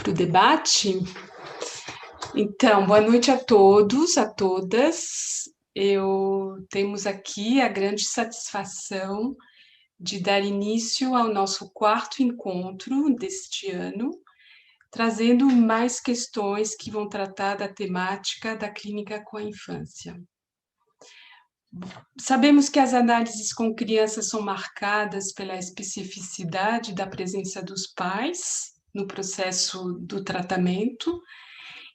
para o debate. Então, boa noite a todos, a todas. Temos aqui a grande satisfação de dar início ao nosso quarto encontro deste ano, trazendo mais questões que vão tratar da temática da clínica com a infância. Sabemos que as análises com crianças são marcadas pela especificidade da presença dos pais no processo do tratamento,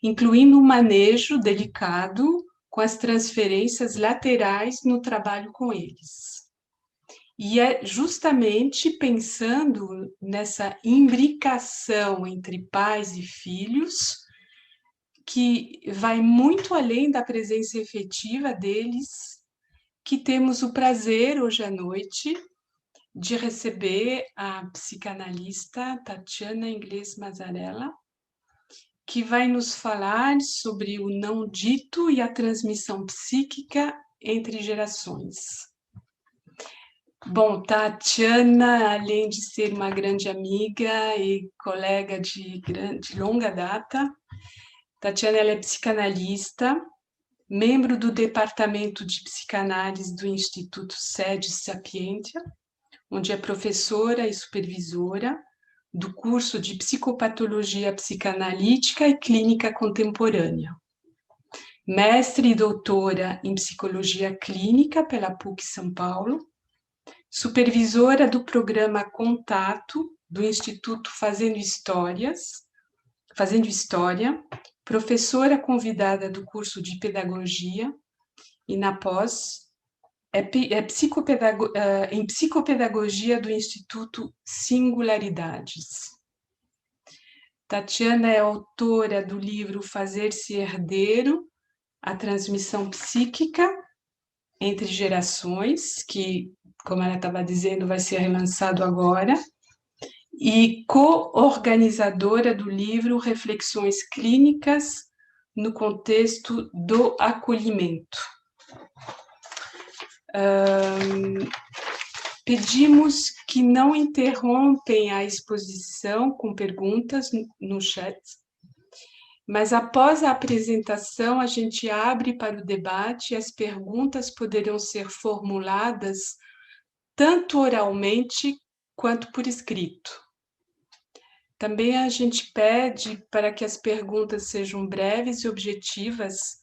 incluindo um manejo delicado com as transferências laterais no trabalho com eles. E é justamente pensando nessa imbricação entre pais e filhos, que vai muito além da presença efetiva deles, que temos o prazer, hoje à noite, de receber a psicanalista Tatiana Inglês Mazzarella, que vai nos falar sobre o não dito e a transmissão psíquica entre gerações. Bom, Tatiana, além de ser uma grande amiga e colega de longa data, Tatiana ela é psicanalista, membro do Departamento de Psicanálise do Instituto Sede Sapientia, onde é professora e supervisora do curso de Psicopatologia Psicanalítica e Clínica Contemporânea. Mestre e doutora em Psicologia Clínica pela PUC São Paulo, supervisora do programa Contato do Instituto Fazendo História, professora convidada do curso de Pedagogia e na pós em Psicopedagogia do Instituto Singularidades. Tatiana é autora do livro Fazer-se Herdeiro, a transmissão psíquica entre gerações, que, como ela estava dizendo, vai ser relançado agora, e co-organizadora do livro Reflexões Clínicas no Contexto do Acolhimento. Pedimos que não interrompem a exposição com perguntas no chat, mas após a apresentação a gente abre para o debate e as perguntas poderão ser formuladas tanto oralmente quanto por escrito. Também a gente pede para que as perguntas sejam breves e objetivas,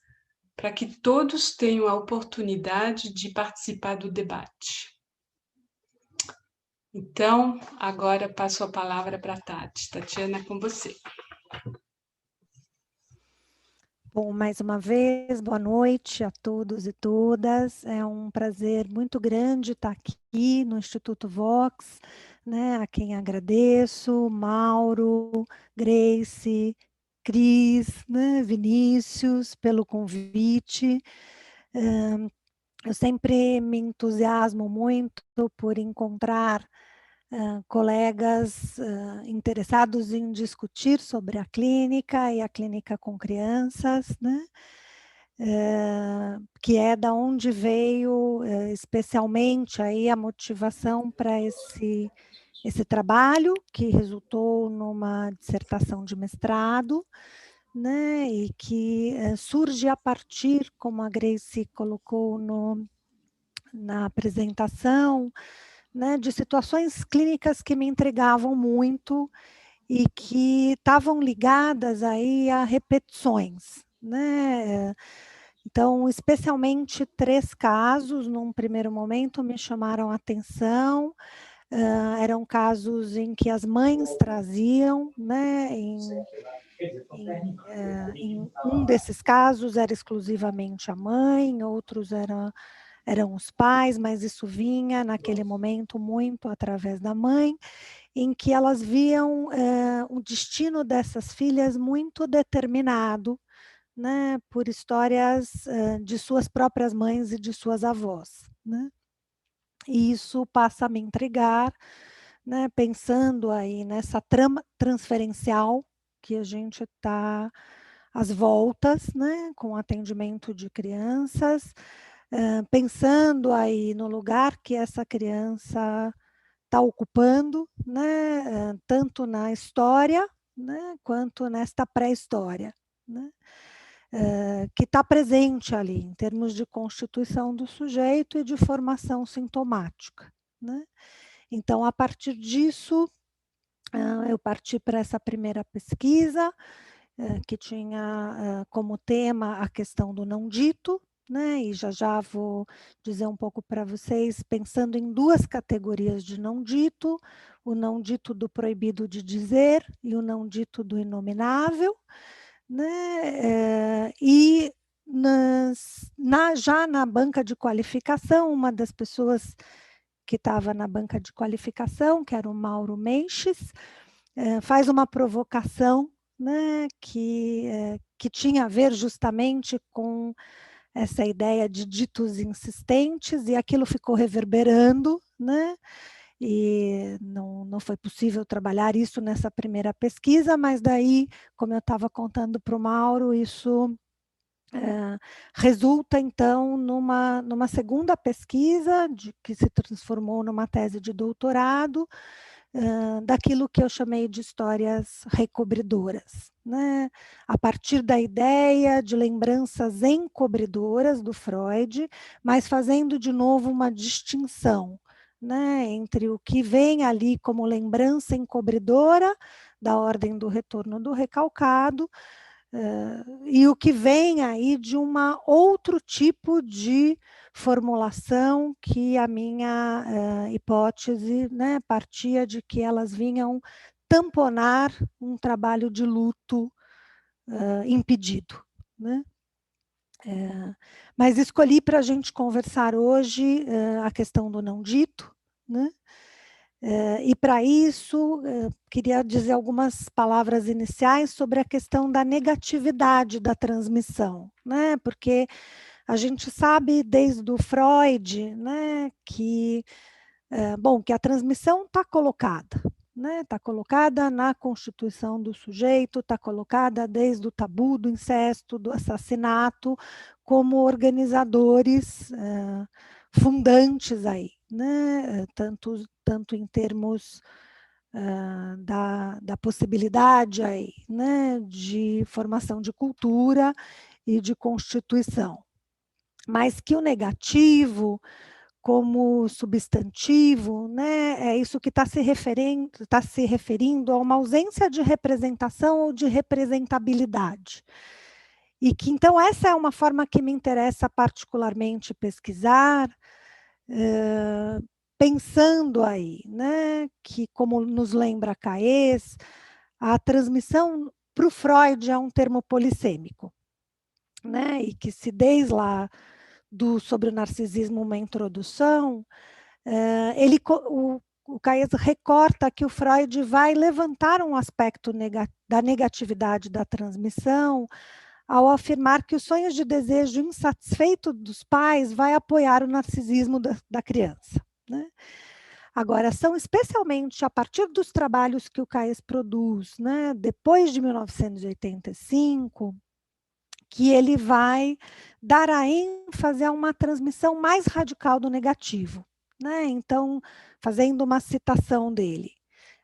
para que todos tenham a oportunidade de participar do debate. Então, agora passo a palavra para a Tati. Tatiana, com você. Bom, mais uma vez, boa noite a todos e todas. É um prazer muito grande estar aqui no Instituto Vox, né? A quem agradeço, Mauro, Grace, Cris, né? Vinícius, pelo convite. Eu sempre me entusiasmo muito por encontrar colegas interessados em discutir sobre a clínica e a clínica com crianças, né? Que é da onde veio especialmente aí a motivação para esse trabalho, que resultou numa dissertação de mestrado, né? E que surge a partir, como a Grace colocou na apresentação, né, de situações clínicas que me intrigavam muito e que estavam ligadas aí a repetições, né? Então, especialmente 3 casos, num primeiro momento, me chamaram a atenção. Eram casos em que as mães traziam, né? Em um desses casos era exclusivamente a mãe, outros eram os pais, mas isso vinha naquele momento muito através da mãe, em que elas viam o destino dessas filhas muito determinado, né, por histórias de suas próprias mães e de suas avós, né? E isso passa a me intrigar, né, pensando aí nessa trama transferencial que a gente está às voltas, né, com atendimento de crianças, pensando aí no lugar que essa criança está ocupando, né, tanto na história, né, quanto nesta pré-história, né, que está presente ali, em termos de constituição do sujeito e de formação sintomática, né. Então, a partir disso, eu parti para essa primeira pesquisa, que tinha como tema a questão do não dito, né, e já vou dizer um pouco para vocês, pensando em duas categorias de não dito, o não dito do proibido de dizer e o não dito do inominável, né, e já na banca de qualificação, uma das pessoas que estava na banca de qualificação, que era o Mauro Menches, faz uma provocação, né, que tinha a ver justamente com essa ideia de ditos insistentes, e aquilo ficou reverberando, né, e não foi possível trabalhar isso nessa primeira pesquisa, mas daí, como eu estava contando para o Mauro, isso resulta, então, numa segunda pesquisa, que se transformou numa tese de doutorado, daquilo que eu chamei de histórias recobridoras, né? A partir da ideia de lembranças encobridoras do Freud, mas fazendo de novo uma distinção, né, entre o que vem ali como lembrança encobridora, da ordem do retorno do recalcado, e o que vem aí de uma outro tipo de formulação, que a minha hipótese, né, partia de que elas vinham tamponar um trabalho de luto impedido, né? Mas escolhi para a gente conversar hoje a questão do não dito, né? E para isso, queria dizer algumas palavras iniciais sobre a questão da negatividade da transmissão, né? Porque a gente sabe desde o Freud, né, que a transmissão está colocada, né? Está colocada na constituição do sujeito, está colocada desde o tabu do incesto, do assassinato, como organizadores fundantes aí, né? Tanto em termos da possibilidade aí, né, de formação de cultura e de constituição. Mas que o negativo, como substantivo, né, é isso que está se referindo a uma ausência de representação ou de representabilidade. E que, então, essa é uma forma que me interessa particularmente pesquisar, pensando aí, né, que, como nos lembra Caes, a transmissão para o Freud é um termo polissêmico, né, e que se desde lá sobre o narcisismo uma introdução, o Caes recorta que o Freud vai levantar um aspecto da negatividade da transmissão ao afirmar que os sonhos de desejo insatisfeito dos pais vai apoiar o narcisismo da criança, né? Agora, são especialmente a partir dos trabalhos que o Caes produz, né, depois de 1985, que ele vai dar a ênfase a uma transmissão mais radical do negativo, né? Então, fazendo uma citação dele,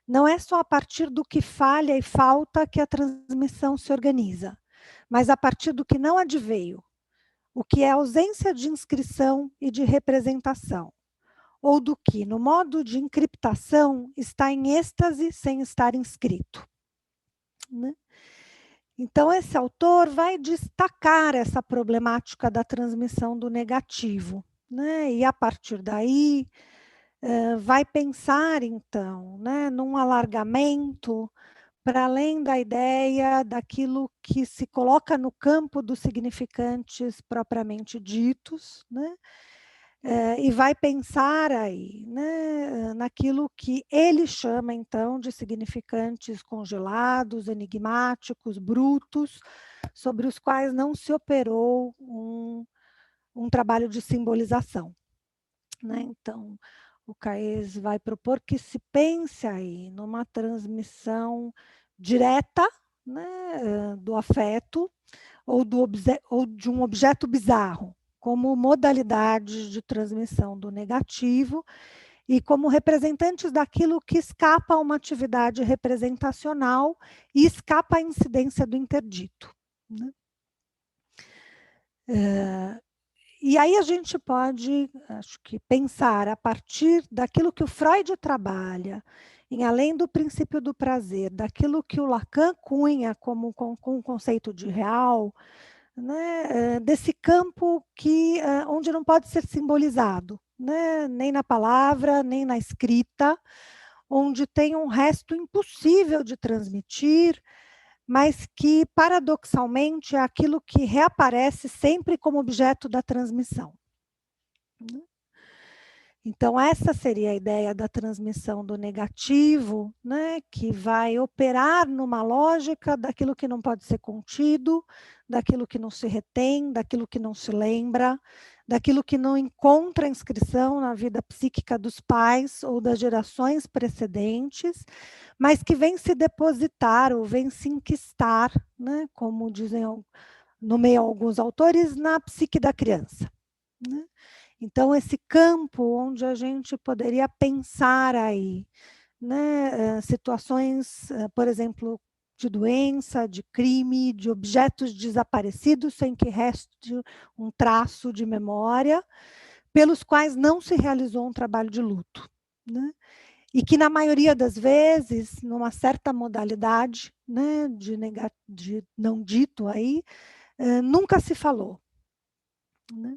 não é só a partir do que falha e falta que a transmissão se organiza, mas a partir do que não adveio, o que é ausência de inscrição e de representação, ou do que, no modo de encriptação, está em êxtase sem estar inscrito, né? Então, esse autor vai destacar essa problemática da transmissão do negativo, né? E, a partir daí, vai pensar, então, né, num alargamento para além da ideia daquilo que se coloca no campo dos significantes propriamente ditos, né? E vai pensar aí, né, naquilo que ele chama, então, de significantes congelados, enigmáticos, brutos, sobre os quais não se operou um trabalho de simbolização, né? Então, o Caes vai propor que se pense aí numa transmissão direta, né, do afeto ou de um objeto bizarro, como modalidade de transmissão do negativo, e como representantes daquilo que escapa a uma atividade representacional e escapa à incidência do interdito, né? E aí a gente pode, acho que, pensar a partir daquilo que o Freud trabalha, em além do princípio do prazer, daquilo que o Lacan cunha como com o conceito de real, né, desse campo que, onde não pode ser simbolizado, né, nem na palavra, nem na escrita, onde tem um resto impossível de transmitir, mas que, paradoxalmente, é aquilo que reaparece sempre como objeto da transmissão. Então, essa seria a ideia da transmissão do negativo, né, que vai operar numa lógica daquilo que não pode ser contido, daquilo que não se retém, daquilo que não se lembra, daquilo que não encontra inscrição na vida psíquica dos pais ou das gerações precedentes, mas que vem se depositar ou vem se enquistar, né, como dizem, nomeiam alguns autores, na psique da criança, né? Então, esse campo onde a gente poderia pensar aí, né, situações, por exemplo, de doença, de crime, de objetos desaparecidos sem que reste um traço de memória, pelos quais não se realizou um trabalho de luto, né? E que, na maioria das vezes, numa certa modalidade, né, de não dito aí, nunca se falou, né?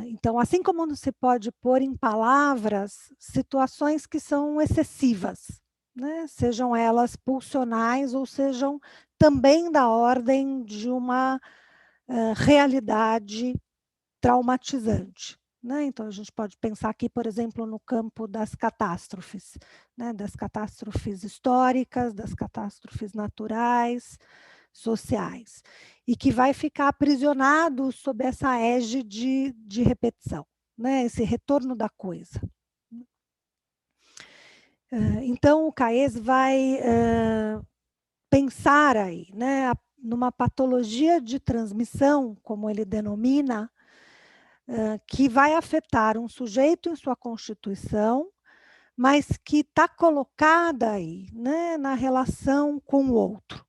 Então, assim como não se pode pôr em palavras situações que são excessivas, né? Sejam elas pulsionais ou sejam também da ordem de uma realidade traumatizante, né? Então, a gente pode pensar aqui, por exemplo, no campo das catástrofes, né? Das catástrofes históricas, das catástrofes naturais, sociais, e que vai ficar aprisionado sob essa égide de repetição, né? Esse retorno da coisa. Então, o Caes vai pensar aí, né, numa patologia de transmissão, como ele denomina, que vai afetar um sujeito em sua constituição, mas que está colocada aí, né, na relação com o outro,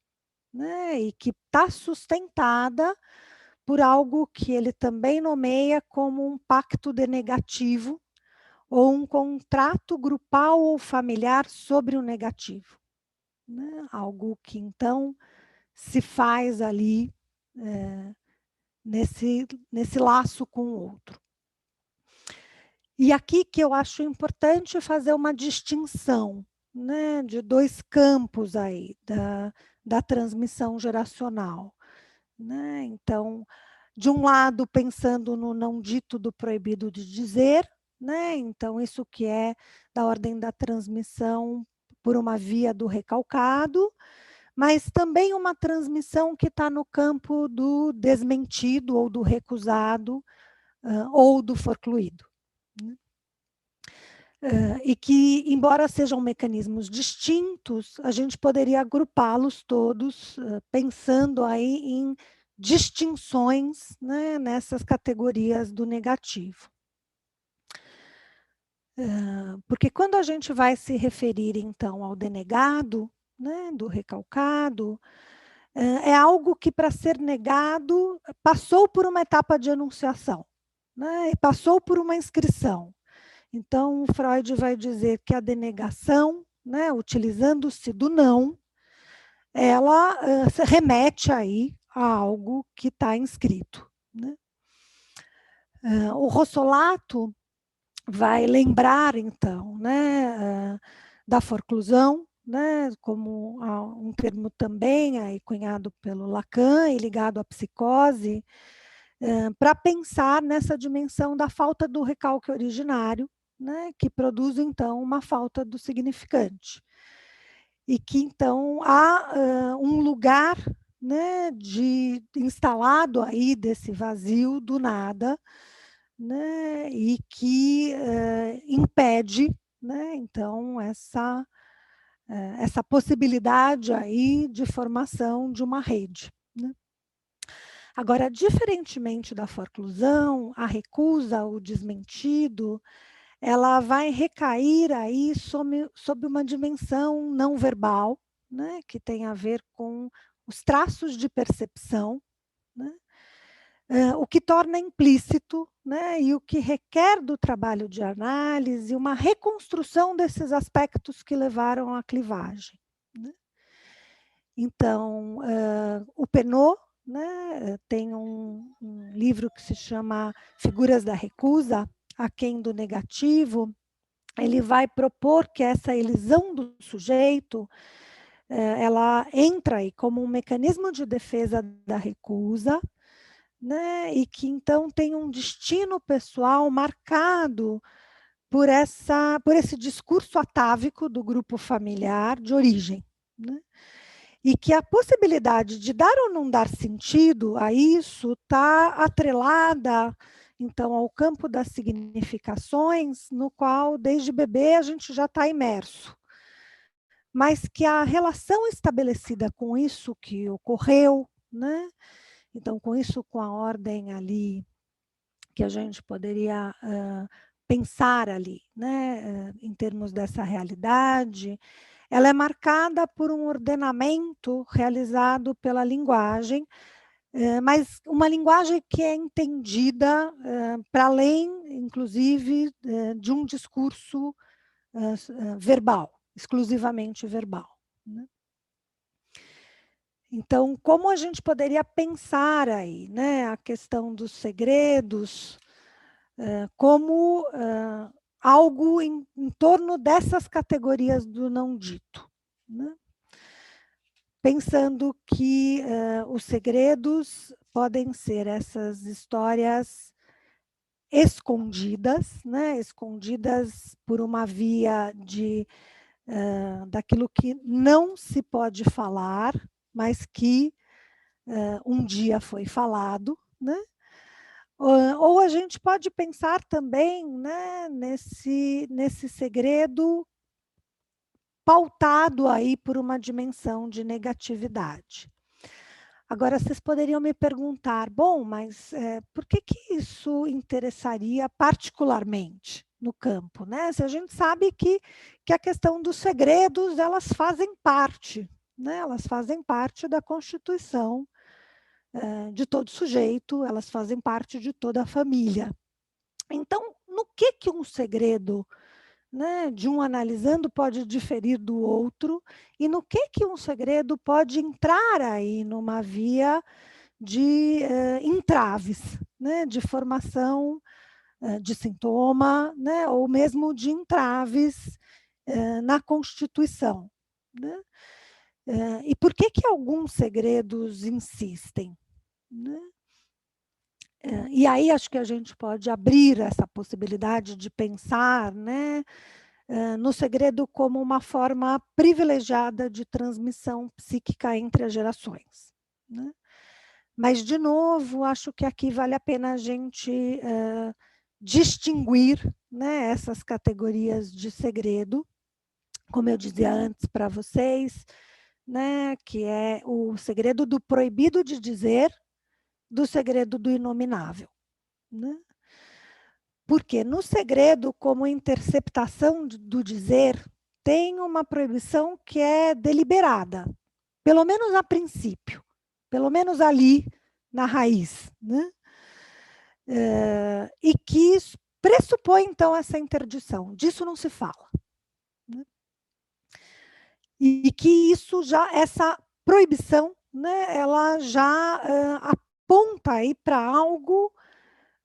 né, e que está sustentada por algo que ele também nomeia como um pacto de negativo ou um contrato grupal ou familiar sobre o negativo, né? Algo que, então, se faz ali nesse laço com o outro. E aqui que eu acho importante fazer uma distinção, né, de dois campos aí da transmissão geracional, né? Então, de um lado, pensando no não dito do proibido de dizer, né? Então, isso que é da ordem da transmissão por uma via do recalcado, mas também uma transmissão que está no campo do desmentido ou do recusado ou do forcluído, né? E que, embora sejam mecanismos distintos, a gente poderia agrupá-los todos, pensando aí em distinções, né, nessas categorias do negativo. Porque quando a gente vai se referir, então, ao denegado, né, do recalcado, é algo que, para ser negado, passou por uma etapa de enunciação, né, e passou por uma inscrição. Então, Freud vai dizer que a denegação, né, utilizando-se do não, ela remete aí a algo que está inscrito, né? O Rossolato vai lembrar, então, né, da forclusão, né, como um termo também aí cunhado pelo Lacan e ligado à psicose, para pensar nessa dimensão da falta do recalque originário, né, que produz, então, uma falta do significante. E que, então, há um lugar, né, instalado aí desse vazio do nada, né, e que impede, né, então, essa possibilidade aí de formação de uma rede, né? Agora, diferentemente da forclusão, a recusa, o desmentido, ela vai recair aí sob uma dimensão não verbal, né, que tem a ver com os traços de percepção, né, o que torna implícito, né, e o que requer do trabalho de análise uma reconstrução desses aspectos que levaram à clivagem, né. Então, o Penault, né, tem um livro que se chama Figuras da Recusa, Aquém do Negativo. Ele vai propor que essa elisão do sujeito, ela entra aí como um mecanismo de defesa da recusa, né, e que então tem um destino pessoal marcado por esse discurso atávico do grupo familiar de origem, né? E que a possibilidade de dar ou não dar sentido a isso está atrelada, então, ao campo das significações, no qual, desde bebê, a gente já está imerso. Mas que a relação estabelecida com isso que ocorreu, né? Então, com isso, com a ordem ali, que a gente poderia pensar ali, né? Em termos dessa realidade, ela é marcada por um ordenamento realizado pela linguagem, mas uma linguagem que é entendida para além, inclusive, de um discurso verbal, exclusivamente verbal, né? Então, como a gente poderia pensar aí, né, a questão dos segredos como algo em torno dessas categorias do não dito, né? Pensando que os segredos podem ser essas histórias escondidas, né? Escondidas por uma via daquilo que não se pode falar, mas que um dia foi falado, né? Ou a gente pode pensar também, né, nesse segredo pautado aí por uma dimensão de negatividade. Agora, vocês poderiam me perguntar, bom, mas por que isso interessaria particularmente no campo, né? Se a gente sabe que a questão dos segredos, elas fazem parte, né? Elas fazem parte da Constituição de todo sujeito, elas fazem parte de toda a família. Então, no que um segredo, né, de um analisando pode diferir do outro, e no que um segredo pode entrar aí numa via de entraves, né, de formação de sintoma, né, ou mesmo de entraves na Constituição, né? E por que alguns segredos insistem, né? E aí acho que a gente pode abrir essa possibilidade de pensar, né, no segredo como uma forma privilegiada de transmissão psíquica entre as gerações, né? Mas, de novo, acho que aqui vale a pena a gente distinguir, né, essas categorias de segredo, como eu dizia antes para vocês, né, que é o segredo do proibido de dizer, do segredo do inominável, né? Porque no segredo, como interceptação do dizer, tem uma proibição que é deliberada, pelo menos a princípio, pelo menos ali na raiz, né? E que pressupõe, então, essa interdição. Disso não se fala, né? E que isso já, essa proibição, né, ela já aponta aí para algo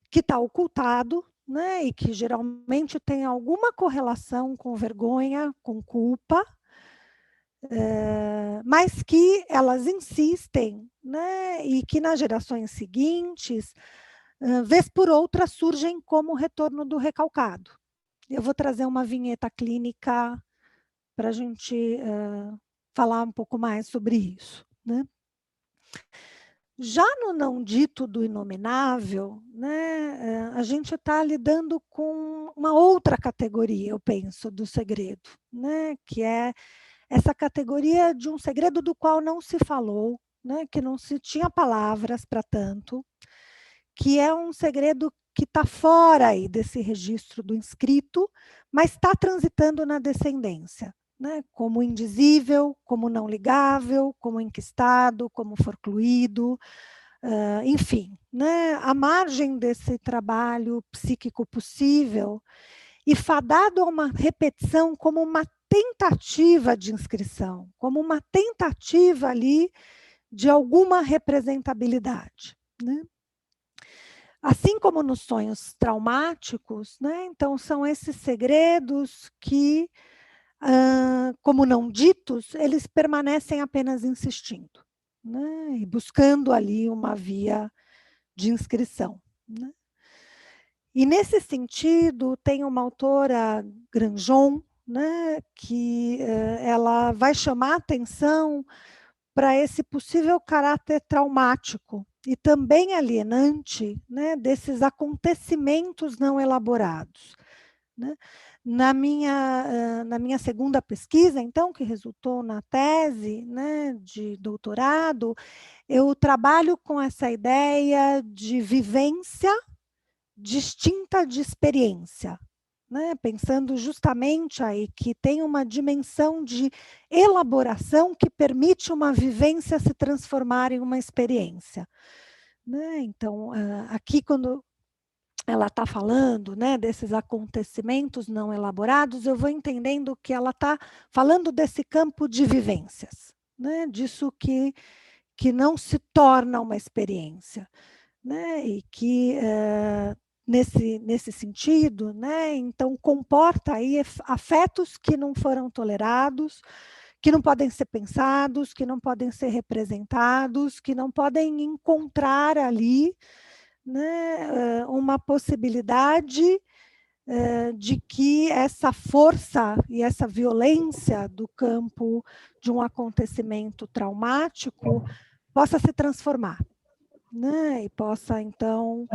que está ocultado, né, e que geralmente tem alguma correlação com vergonha, com culpa, mas que elas insistem, né, e que nas gerações seguintes, vez por outra, surgem como o retorno do recalcado. Eu vou trazer uma vinheta clínica para a gente falar um pouco mais sobre isso, né? Já no não dito do inominável, né, a gente está lidando com uma outra categoria, eu penso, do segredo, né, que é essa categoria de um segredo do qual não se falou, né, que não se tinha palavras para tanto, que é um segredo que está fora aí desse registro do inscrito, mas está transitando na descendência, né? Como indizível, como não ligável, como enquistado, como forcluído, enfim, né? À margem desse trabalho psíquico possível e fadado a uma repetição como uma tentativa de inscrição, como uma tentativa ali de alguma representabilidade, né? Assim como nos sonhos traumáticos, né? Então são esses segredos que, como não ditos, eles permanecem apenas insistindo, né? E buscando ali uma via de inscrição, né? E nesse sentido, tem uma autora, Granjon, né, que ela vai chamar atenção para esse possível caráter traumático e também alienante, né, desses acontecimentos não elaborados, né? Na minha segunda pesquisa, então, que resultou na tese, né, de doutorado, eu trabalho com essa ideia de vivência distinta de experiência, né? Pensando justamente aí que tem uma dimensão de elaboração que permite uma vivência se transformar em uma experiência, né? Então, aqui quando ela está falando, né, desses acontecimentos não elaborados, eu vou entendendo que ela está falando desse campo de vivências, né? Disso que não se torna uma experiência, né? E que nesse sentido, né, então comporta aí afetos que não foram tolerados, que não podem ser pensados, que não podem ser representados, que não podem encontrar ali, né, uma possibilidade de que essa força e essa violência do campo de um acontecimento traumático possa se transformar, né, e possa, então,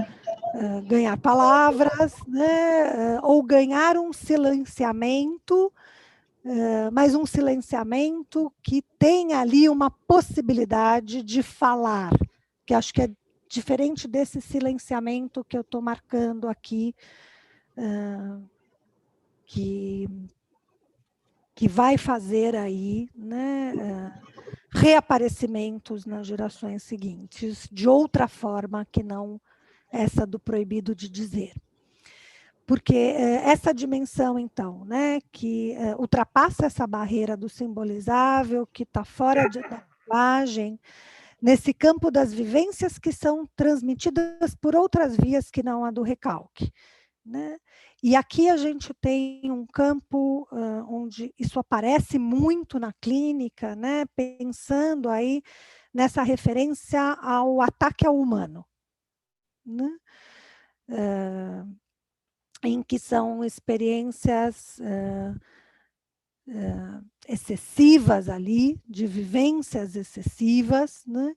ganhar palavras, né, ou ganhar um silenciamento, mas um silenciamento que tem ali uma possibilidade de falar, que acho que é diferente desse silenciamento que eu estou marcando aqui, que vai fazer aí, né, reaparecimentos nas gerações seguintes, de outra forma que não essa do proibido de dizer. Porque essa dimensão, então, né, que ultrapassa essa barreira do simbolizável, que está fora da linguagem, nesse campo das vivências que são transmitidas por outras vias que não a do recalque, né? E aqui a gente tem um campo onde isso aparece muito na clínica, né, pensando aí nessa referência ao ataque ao humano, né? Em que são experiências excessivas ali, de vivências excessivas, né?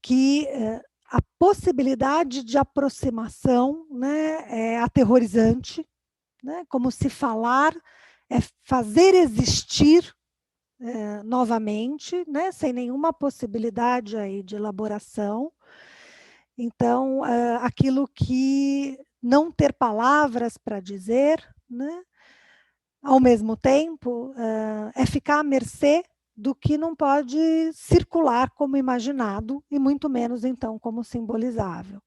Que a possibilidade de aproximação, né, é aterrorizante, né? Como se falar é fazer existir novamente, né? Sem nenhuma possibilidade aí de elaboração. Então, aquilo que não ter palavras para dizer, né? Ao mesmo tempo, é ficar à mercê do que não pode circular como imaginado, e muito menos, então, como simbolizável.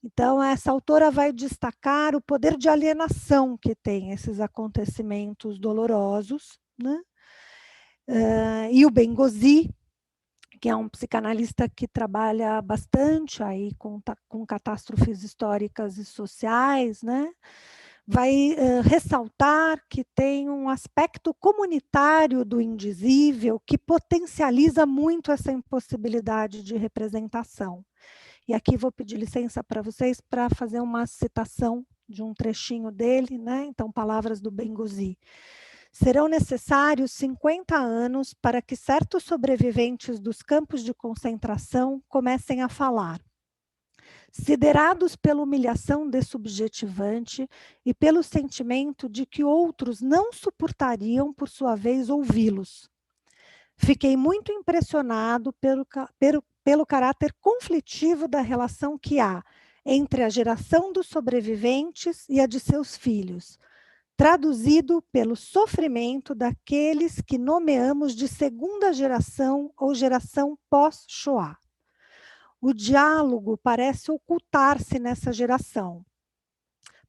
Então, essa autora vai destacar o poder de alienação que tem esses acontecimentos dolorosos, né? E o Bengozi, que é um psicanalista que trabalha bastante aí com catástrofes históricas e sociais, né? Vai ressaltar que tem um aspecto comunitário do indizível que potencializa muito essa impossibilidade de representação. E aqui vou pedir licença para vocês para fazer uma citação de um trechinho dele, né? Então, palavras do Bengozi. Serão necessários 50 anos para que certos sobreviventes dos campos de concentração comecem a falar. Siderados pela humilhação dessubjetivante e pelo sentimento de que outros não suportariam, por sua vez, ouvi-los. Fiquei muito impressionado pelo caráter conflitivo da relação que há entre a geração dos sobreviventes e a de seus filhos, traduzido pelo sofrimento daqueles que nomeamos de segunda geração ou geração pós-Shoah. O diálogo parece ocultar-se nessa geração,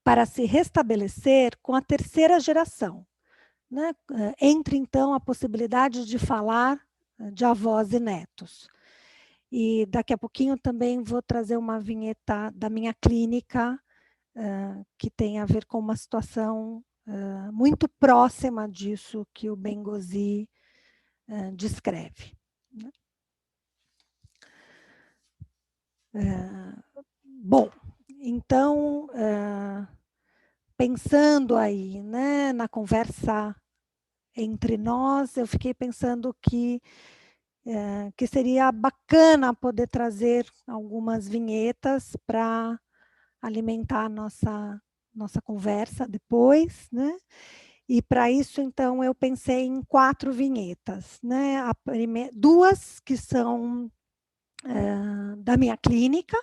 para se restabelecer com a terceira geração. Né? Entre, então, a possibilidade de falar de avós e netos. E daqui a pouquinho também vou trazer uma vinheta da minha clínica, que tem a ver com uma situação muito próxima disso que o Bengozi descreve. Bom, então, pensando aí, né, na conversa entre nós, eu fiquei pensando que seria bacana poder trazer algumas vinhetas para alimentar a nossa conversa depois, né? E para isso, então, eu pensei em 4 vinhetas, né? Duas que são da minha clínica,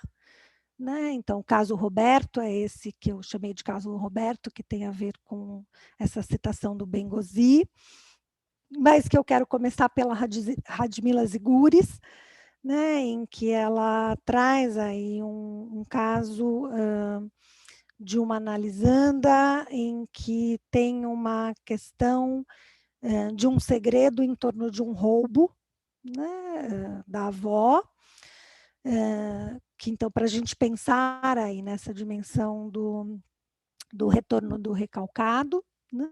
né? Então, o caso Roberto é esse que eu chamei de caso Roberto, que tem a ver com essa citação do Bengozi, mas que eu quero começar pela Radmila Ziguris, né, em que ela traz aí um caso de uma analisanda em que tem uma questão de um segredo em torno de um roubo, né, da avó, que então, para a gente pensar aí nessa dimensão do retorno do recalcado, né?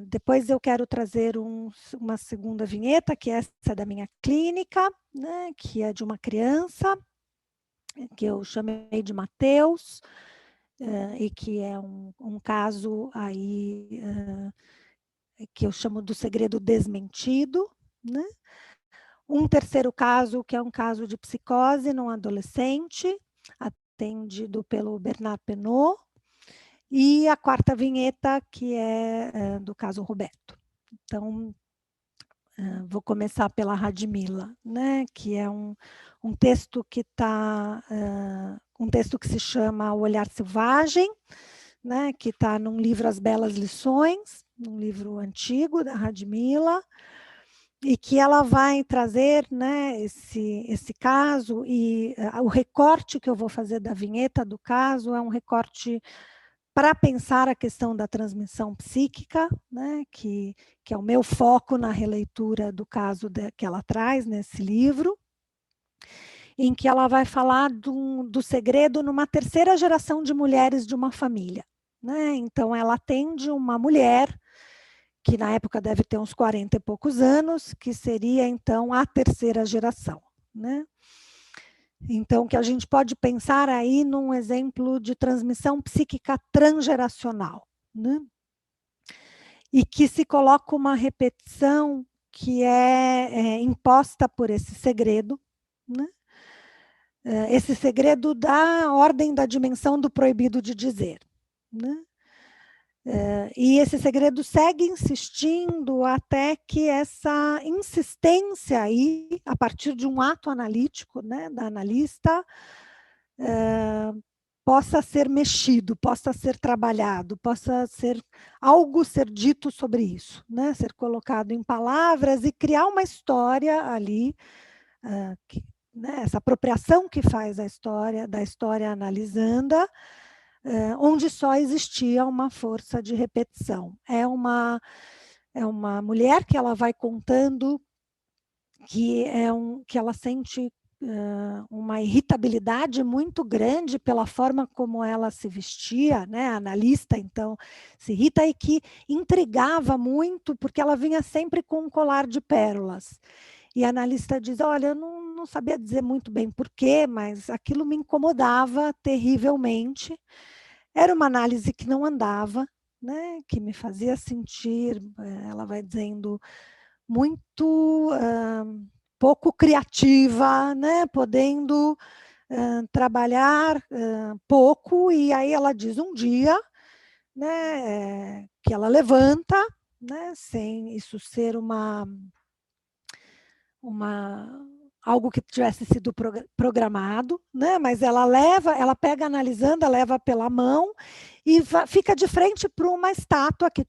Depois eu quero trazer uma segunda vinheta, que é essa da minha clínica, né, que é de uma criança, que eu chamei de Mateus, e que é um caso aí que eu chamo do segredo desmentido, né? Um terceiro caso, que é um caso de psicose num adolescente, atendido pelo Bernard Penot, e a quarta vinheta, que é do caso Roberto. Então, vou começar pela Radmila, né, que é um texto que um texto que se chama O Olhar Selvagem, né, que está num livro As Belas Lições, um livro antigo da Radmila, e que ela vai trazer, né, esse caso, e o recorte que eu vou fazer da vinheta do caso é um recorte para pensar a questão da transmissão psíquica, né, que é o meu foco na releitura do caso que ela traz nesse livro, em que ela vai falar do segredo numa terceira geração de mulheres de uma família. Né? Então, ela atende uma mulher que na época deve ter uns 40 e poucos anos, que seria, então, a terceira geração. Né? Então, que a gente pode pensar aí num exemplo de transmissão psíquica transgeracional, né? E que se coloca uma repetição que é imposta por esse segredo, né? Esse segredo da ordem da dimensão do proibido de dizer, né? E esse segredo segue insistindo até que essa insistência aí, a partir de um ato analítico, né, da analista, possa ser mexido, possa ser trabalhado, possa ser algo ser dito sobre isso, né, ser colocado em palavras e criar uma história ali, né, essa apropriação que faz da história analisanda, onde só existia uma força de repetição. É uma mulher que ela vai contando que ela sente uma irritabilidade muito grande pela forma como ela se vestia, né? A analista, então, se irrita, e que intrigava muito, porque ela vinha sempre com um colar de pérolas. E a analista diz, olha, eu não sabia dizer muito bem porquê, mas aquilo me incomodava terrivelmente. Era uma análise que não andava, né, que me fazia sentir, ela vai dizendo, muito pouco criativa, né, podendo trabalhar pouco, e aí ela diz um dia, né, que ela levanta, né, sem isso ser uma algo que tivesse sido programado, né? Mas ela pega analisando, leva pela mão e fica de frente para uma estátua que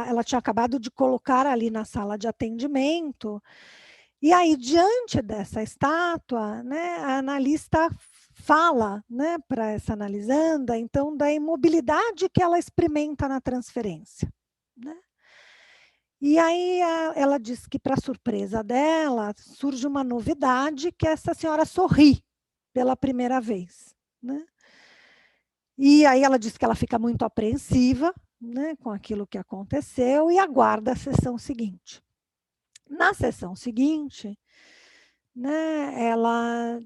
ela tinha acabado de colocar ali na sala de atendimento. E aí, diante dessa estátua, né, a analista fala, né, para essa analisanda, então, da imobilidade que ela experimenta na transferência, né? E aí ela diz que, para surpresa dela, surge uma novidade, que essa senhora sorri pela primeira vez, né? E aí ela diz que ela fica muito apreensiva, né, com aquilo que aconteceu e aguarda a sessão seguinte. Na sessão seguinte, né, ela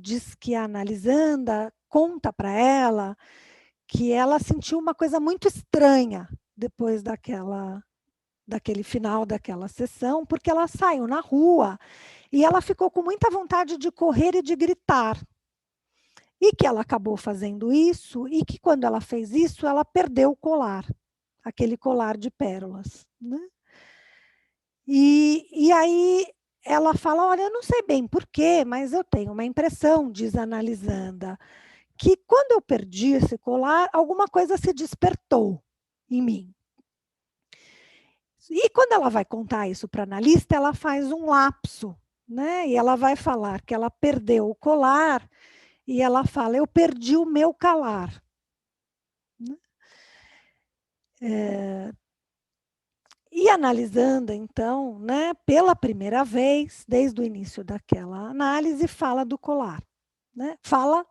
diz que a analisanda conta para ela que ela sentiu uma coisa muito estranha depois daquele final daquela sessão, porque ela saiu na rua e ela ficou com muita vontade de correr e de gritar. E que ela acabou fazendo isso, e que quando ela fez isso, ela perdeu o colar, aquele colar de pérolas, né? E aí ela fala, olha, eu não sei bem por quê, mas eu tenho uma impressão, diz a analisanda, que quando eu perdi esse colar, alguma coisa se despertou em mim. E quando ela vai contar isso para a analista, ela faz um lapso, né? E ela vai falar que ela perdeu o colar, e ela fala, eu perdi o meu calar. E analisando, então, né, pela primeira vez, desde o início daquela análise, fala do colar, né? Fala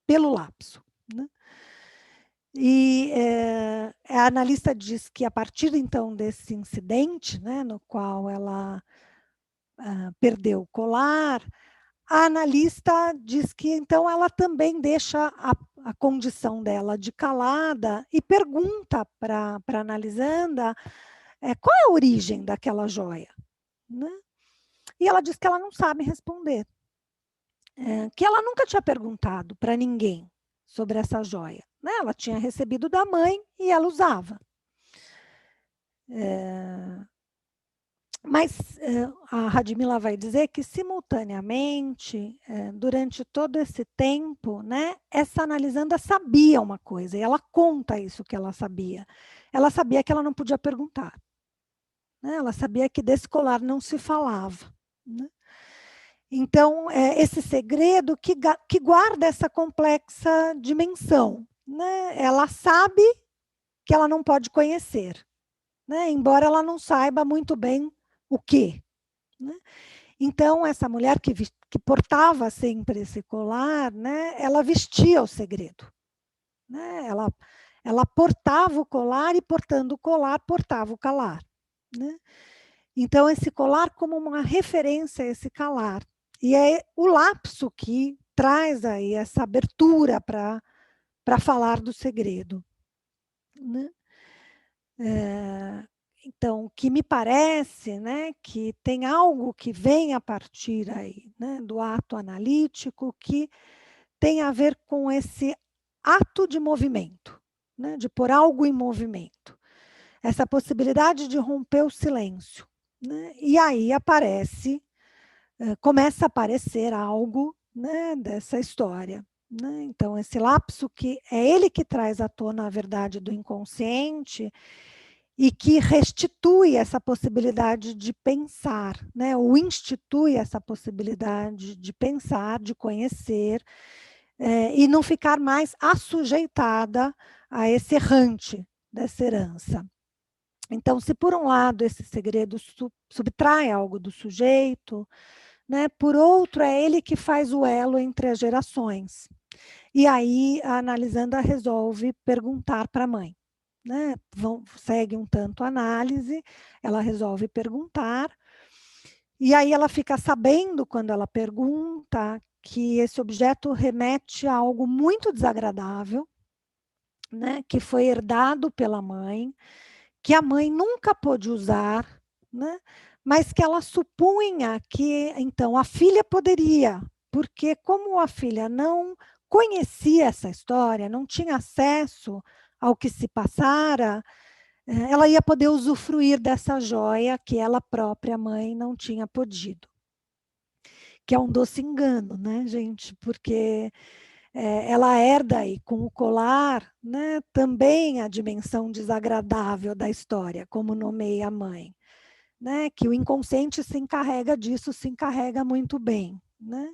pelo lapso, né? E a analista diz que, a partir, então, desse incidente, né, no qual ela perdeu o colar, a analista diz que, então, ela também deixa a condição dela de calada e pergunta para a analisanda qual é a origem daquela joia, né? E ela diz que ela não sabe responder, que ela nunca tinha perguntado para ninguém sobre essa joia, né? Ela tinha recebido da mãe e ela usava. Mas a Radmila vai dizer que, simultaneamente, durante todo esse tempo, né, essa analisanda sabia uma coisa, e ela conta isso que ela sabia. Ela sabia que ela não podia perguntar, né? Ela sabia que desse colar não se falava, né? Então, esse segredo que guarda essa complexa dimensão, né? Ela sabe que ela não pode conhecer, né? Embora ela não saiba muito bem o quê, né? Então, essa mulher que portava sempre esse colar, né, ela vestia o segredo, né? Ela portava o colar e, portando o colar, portava o calar, né? Então, esse colar como uma referência a esse calar. E é o lapso que traz aí essa abertura para falar do segredo, né? Então, o que me parece, né, que tem algo que vem a partir aí, né, do ato analítico, que tem a ver com esse ato de movimento, né, de pôr algo em movimento. Essa possibilidade de romper o silêncio, né? E aí começa a aparecer algo, né, dessa história, né? Então, esse lapso, que é ele que traz à tona a verdade do inconsciente e que restitui essa possibilidade de pensar, né? Ou institui essa possibilidade de pensar, de conhecer, e não ficar mais assujeitada a esse errante dessa herança. Então, se por um lado esse segredo subtrai algo do sujeito, né, por outro é ele que faz o elo entre as gerações. E aí a analisanda resolve perguntar para a mãe, né? Segue um tanto a análise, ela resolve perguntar, e aí ela fica sabendo, quando ela pergunta, que esse objeto remete a algo muito desagradável, né, que foi herdado pela mãe, que a mãe nunca pôde usar, né, mas que ela supunha que, então, a filha poderia, porque como a filha não conhecia essa história, não tinha acesso ao que se passara, ela ia poder usufruir dessa joia que ela própria, mãe, não tinha podido. que é um doce engano, né, gente? Porque ela herda aí com o colar, né, também a dimensão desagradável da história, como nomeia a mãe, né? Que o inconsciente se encarrega disso, se encarrega muito bem, né?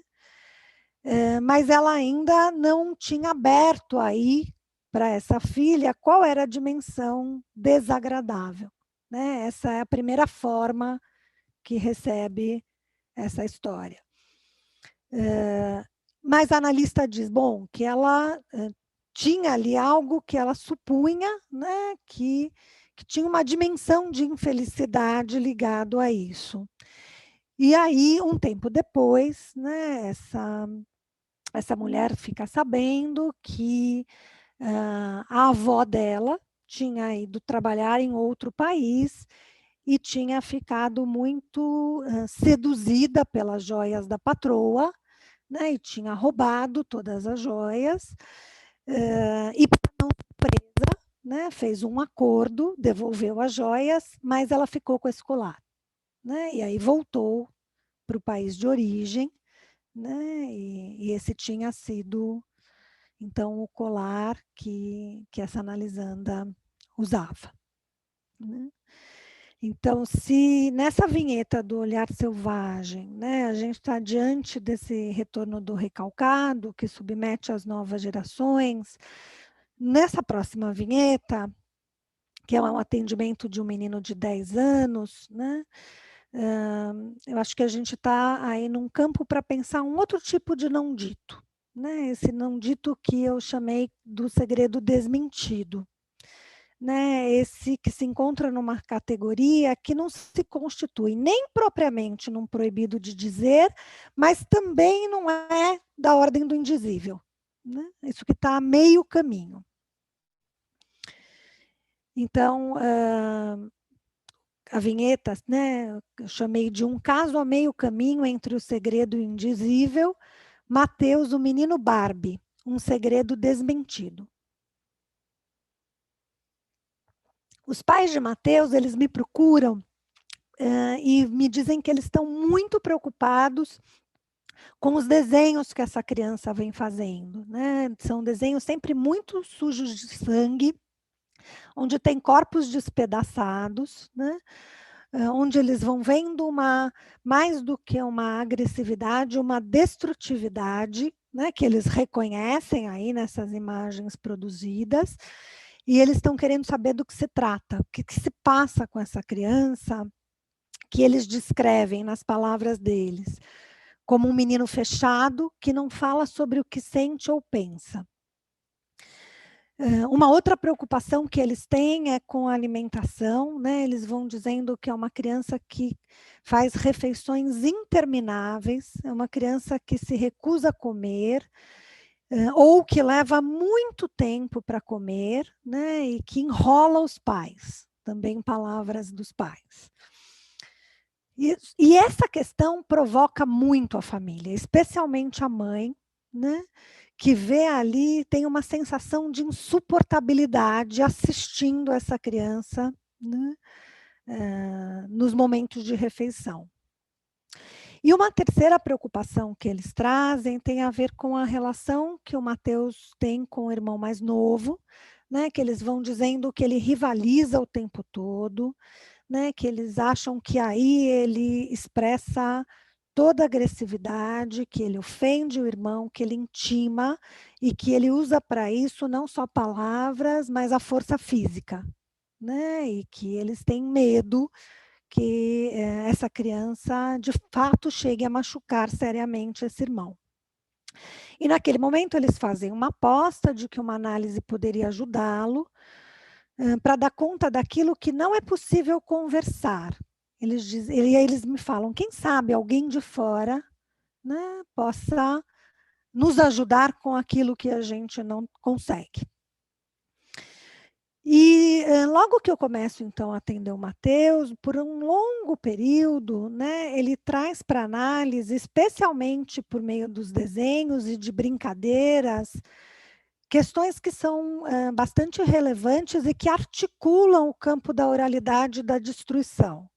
Mas ela ainda não tinha aberto aí para essa filha qual era a dimensão desagradável, né? Essa é a primeira forma que recebe essa história. Mas a analista diz, bom, que ela tinha ali algo que ela supunha, né, que tinha uma dimensão de infelicidade ligado a isso. E aí, um tempo depois, né, essa mulher fica sabendo que a avó dela tinha ido trabalhar em outro país e tinha ficado muito seduzida pelas joias da patroa, né, e tinha roubado todas as joias, e para não ser presa, né, fez um acordo, devolveu as joias, mas ela ficou com esse colar, né, e aí voltou para o país de origem, né, e esse tinha sido, então, o colar que essa analisanda usava, né? Então, se nessa vinheta do olhar selvagem, né, a gente está diante desse retorno do recalcado, que submete às novas gerações, nessa próxima vinheta, que é um atendimento de um menino de 10 anos, né, eu acho que a gente está aí num campo para pensar um outro tipo de não dito, né, esse não dito que eu chamei do segredo desmentido. Né, esse que se encontra numa categoria que não se constitui nem propriamente num proibido de dizer, mas também não é da ordem do indizível, né? Isso que está a meio caminho. Então, a vinheta, né, eu chamei de um caso a meio caminho entre o segredo e o indizível, Mateus, o menino Barbie, um segredo desmentido. Os pais de Mateus, eles me procuram e me dizem que eles estão muito preocupados com os desenhos que essa criança vem fazendo, né? São desenhos sempre muito sujos de sangue, onde tem corpos despedaçados, né? Onde eles vão vendo mais do que uma agressividade, uma destrutividade, né? Que eles reconhecem aí nessas imagens produzidas, e eles estão querendo saber do que se trata, o que se passa com essa criança, que eles descrevem nas palavras deles, como um menino fechado que não fala sobre o que sente ou pensa. Uma outra preocupação que eles têm é com a alimentação, né? Eles vão dizendo que é uma criança que faz refeições intermináveis, é uma criança que se recusa a comer, ou que leva muito tempo para comer, né? E que enrola os pais, também palavras dos pais. E essa questão provoca muito a família, especialmente a mãe, né, que vê ali, tem uma sensação de insuportabilidade assistindo essa criança, né, nos momentos de refeição. E uma terceira preocupação que eles trazem tem a ver com a relação que o Mateus tem com o irmão mais novo, né, que eles vão dizendo que ele rivaliza o tempo todo, né, que eles acham que aí ele expressa toda a agressividade, que ele ofende o irmão, que ele intima e que ele usa para isso não só palavras, mas a força física, né, e que eles têm medo que essa criança, de fato, chegue a machucar seriamente esse irmão. E naquele momento eles fazem uma aposta de que uma análise poderia ajudá-lo para dar conta daquilo que não é possível conversar. Eles me falam, quem sabe alguém de fora, né, possa nos ajudar com aquilo que a gente não consegue. E logo que eu começo, então, a atender o Mateus, por um longo período, né, ele traz para análise, especialmente por meio dos desenhos e de brincadeiras, questões que são bastante relevantes e que articulam o campo da oralidade e da destruição.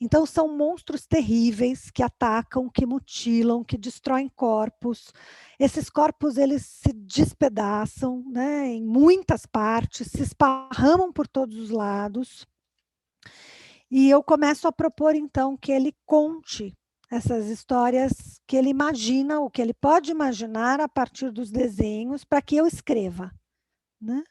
Então, são monstros terríveis que atacam, que mutilam, que destroem corpos. Esses corpos, eles se despedaçam, né, em muitas partes, se esparramam por todos os lados. E eu começo a propor, então, que ele conte essas histórias que ele imagina, o que ele pode imaginar a partir dos desenhos, para que eu escreva, né?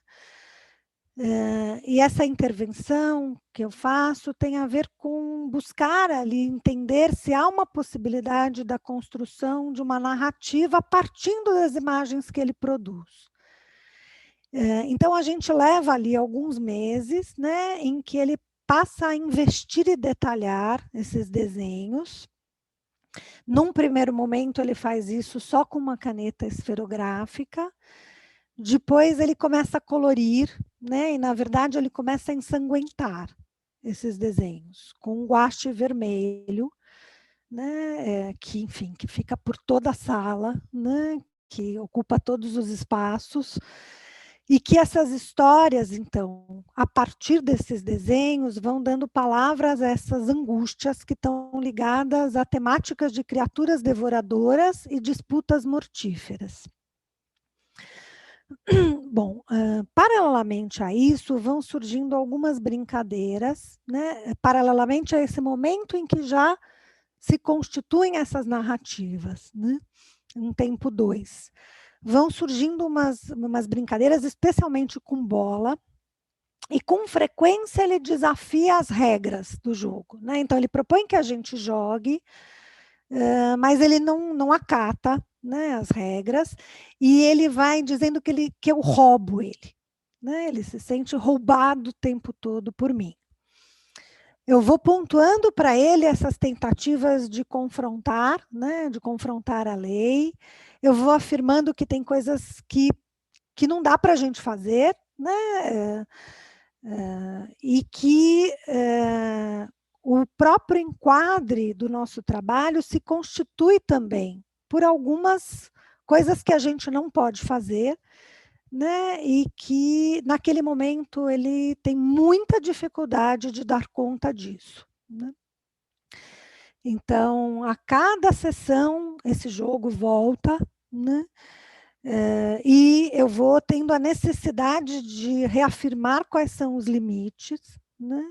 E essa intervenção que eu faço tem a ver com buscar ali entender se há uma possibilidade da construção de uma narrativa partindo das imagens que ele produz. Então, a gente leva ali alguns meses, né, em que ele passa a investir e detalhar esses desenhos. Num primeiro momento, ele faz isso só com uma caneta esferográfica. Depois ele começa a colorir, né? E na verdade ele começa a ensanguentar esses desenhos com um guache vermelho, né? Que, enfim, que fica por toda a sala, né? Que ocupa todos os espaços. E que essas histórias, então, a partir desses desenhos, vão dando palavras a essas angústias que estão ligadas a temáticas de criaturas devoradoras e disputas mortíferas. Bom, paralelamente a isso, vão surgindo algumas brincadeiras, né? Paralelamente a esse momento em que já se constituem essas narrativas, né? Um tempo 2. Vão surgindo umas brincadeiras, especialmente com bola, e com frequência ele desafia as regras do jogo, né? Então, ele propõe que a gente jogue, mas ele não acata, né, as regras, e ele vai dizendo que eu roubo ele, né? Ele se sente roubado o tempo todo por mim. Eu vou pontuando para ele essas tentativas de confrontar, né, de confrontar a lei. Eu vou afirmando que tem coisas que não dá para a gente fazer, né, e que o próprio enquadre do nosso trabalho se constitui também por algumas coisas que a gente não pode fazer, né? E que, naquele momento, ele tem muita dificuldade de dar conta disso, né? Então, a cada sessão, esse jogo volta, né? E eu vou tendo a necessidade de reafirmar quais são os limites, né?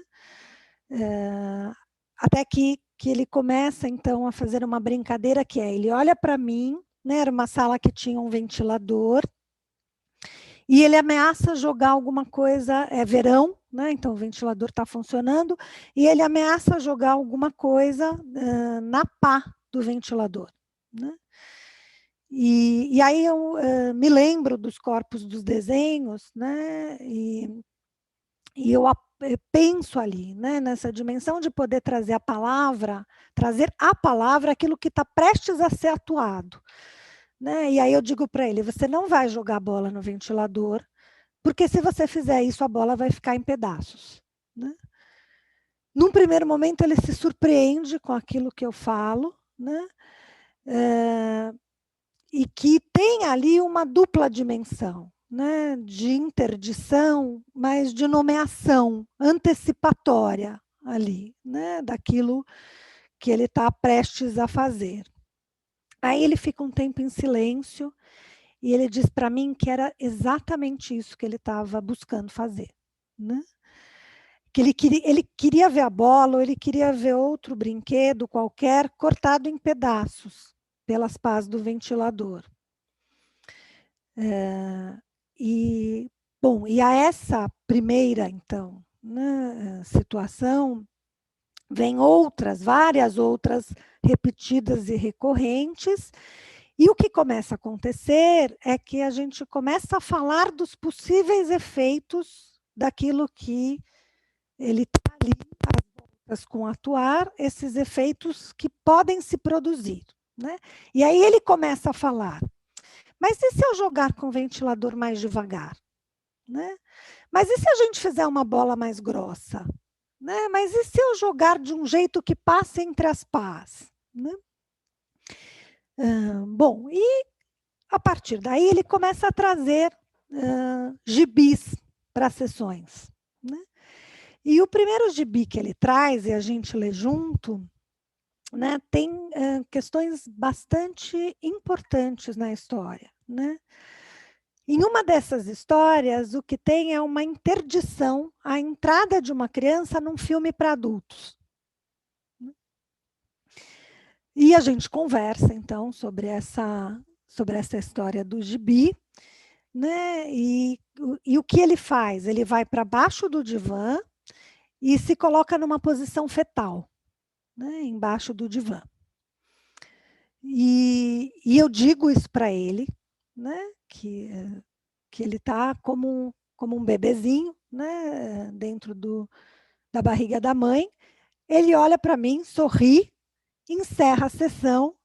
Até que ele começa, então, a fazer uma brincadeira que é, ele olha para mim, né, era uma sala que tinha um ventilador, e ele ameaça jogar alguma coisa, é verão, né, então o ventilador está funcionando, e ele ameaça jogar alguma coisa na pá do ventilador, né? E aí eu me lembro dos corpos dos desenhos, né, e eu penso ali, né, nessa dimensão de poder trazer à palavra aquilo que está prestes a ser atuado, né? E aí eu digo para ele, você não vai jogar a bola no ventilador, porque se você fizer isso, a bola vai ficar em pedaços, né? Num primeiro momento, ele se surpreende com aquilo que eu falo, né? E que tem ali uma dupla dimensão, né, de interdição, mas de nomeação antecipatória ali, né, daquilo que ele está prestes a fazer. Aí ele fica um tempo em silêncio e ele diz para mim que era exatamente isso que ele estava buscando fazer, né? Que ele queria ver a bola, ou ele queria ver outro brinquedo qualquer cortado em pedaços pelas pás do ventilador. Bom, e a essa primeira, então, né, situação, vem várias outras repetidas e recorrentes, e o que começa a acontecer é que a gente começa a falar dos possíveis efeitos daquilo que ele está ali, às voltas com atuar, esses efeitos que podem se produzir, né? E aí ele começa a falar, mas e se eu jogar com o ventilador mais devagar? Né? Mas e se a gente fizer uma bola mais grossa? Né? Mas e se eu jogar de um jeito que passe entre as pás? Né? Bom, e a partir daí ele começa a trazer gibis para as sessões. Né? E o primeiro gibi que ele traz, e a gente lê junto, né, tem questões bastante importantes na história, né? Em uma dessas histórias, o que tem é uma interdição à entrada de uma criança num filme para adultos. E a gente conversa, então, sobre essa história do gibi, né? E o que ele faz? Ele vai para baixo do divã e se coloca numa posição fetal, né? Embaixo do divã. E eu digo isso para ele, né? Que ele está como um bebezinho, né? Dentro da barriga da mãe. Ele olha para mim, sorri, encerra a sessão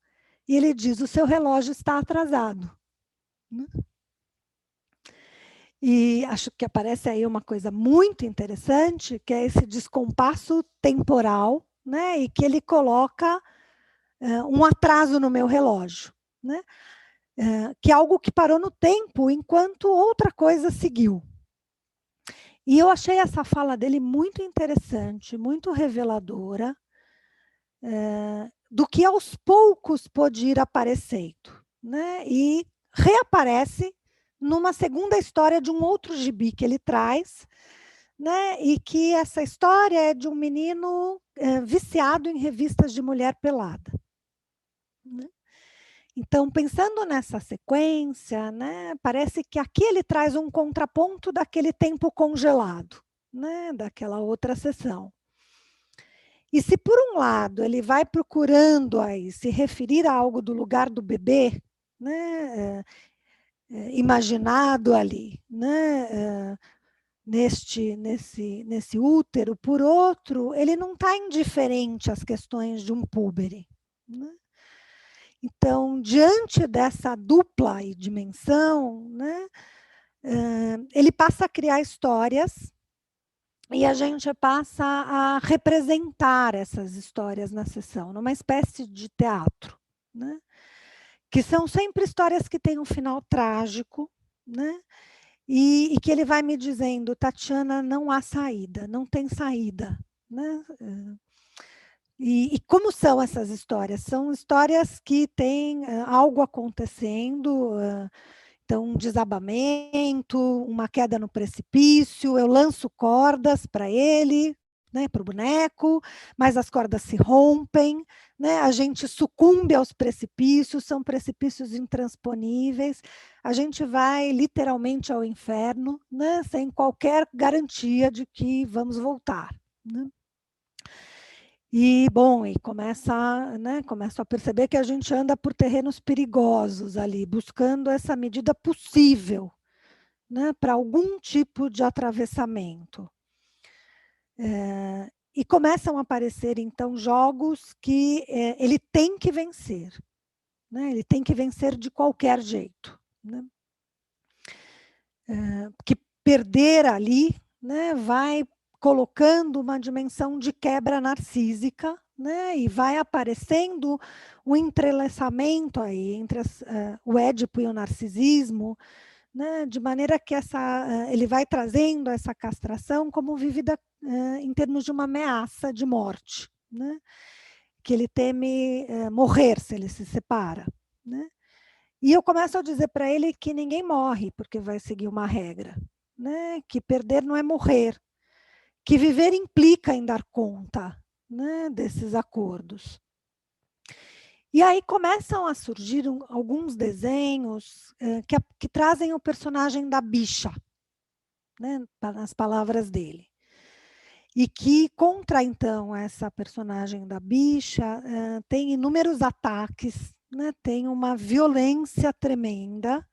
e ele diz: o seu relógio está atrasado. E acho que aparece aí uma coisa muito interessante, que é esse descompasso temporal, né? E que ele coloca um atraso no meu relógio, né? Que é algo que parou no tempo enquanto outra coisa seguiu. E eu achei essa fala dele muito interessante, muito reveladora, do que aos poucos pode ir aparecendo, né? E reaparece numa segunda história de um outro gibi que ele traz, né? E que essa história é de um menino viciado em revistas de mulher pelada, né? Então, pensando nessa sequência, né, parece que aqui ele traz um contraponto daquele tempo congelado, né, daquela outra sessão. E se, por um lado, ele vai procurando aí se referir a algo do lugar do bebê, né, imaginado ali, né, nesse útero, por outro, ele não está indiferente às questões de um púbere, né? Então, diante dessa dupla dimensão, né, ele passa a criar histórias e a gente passa a representar essas histórias na sessão, numa espécie de teatro, né? Que são sempre histórias que têm um final trágico, né? E que ele vai me dizendo: Tatiana, não há saída, não tem saída, né? E como são essas histórias? São histórias que têm algo acontecendo, então um desabamento, uma queda no precipício, eu lanço cordas para ele, né, para o boneco, mas as cordas se rompem, né, a gente sucumbe aos precipícios, são precipícios intransponíveis, a gente vai literalmente ao inferno, né, sem qualquer garantia de que vamos voltar, né? E, bom, começa a perceber que a gente anda por terrenos perigosos ali, buscando essa medida possível, né, para algum tipo de atravessamento. E começam a aparecer, então, jogos que ele tem que vencer, né, ele tem que vencer de qualquer jeito, né? Que perder ali, né, vai colocando uma dimensão de quebra narcísica, né, e vai aparecendo um entrelaçamento aí entre o Édipo e o narcisismo, né, de maneira que ele vai trazendo essa castração como vivida em termos de uma ameaça de morte, né, que ele teme morrer se ele se separa, né? E eu começo a dizer para ele que ninguém morre porque vai seguir uma regra, né? Que perder não é morrer, que viver implica em dar conta, né, desses acordos. E aí começam a surgir alguns desenhos que trazem o personagem da bicha, né, nas palavras dele. E que, contra, então, essa personagem da bicha, tem inúmeros ataques, né, tem uma violência tremenda,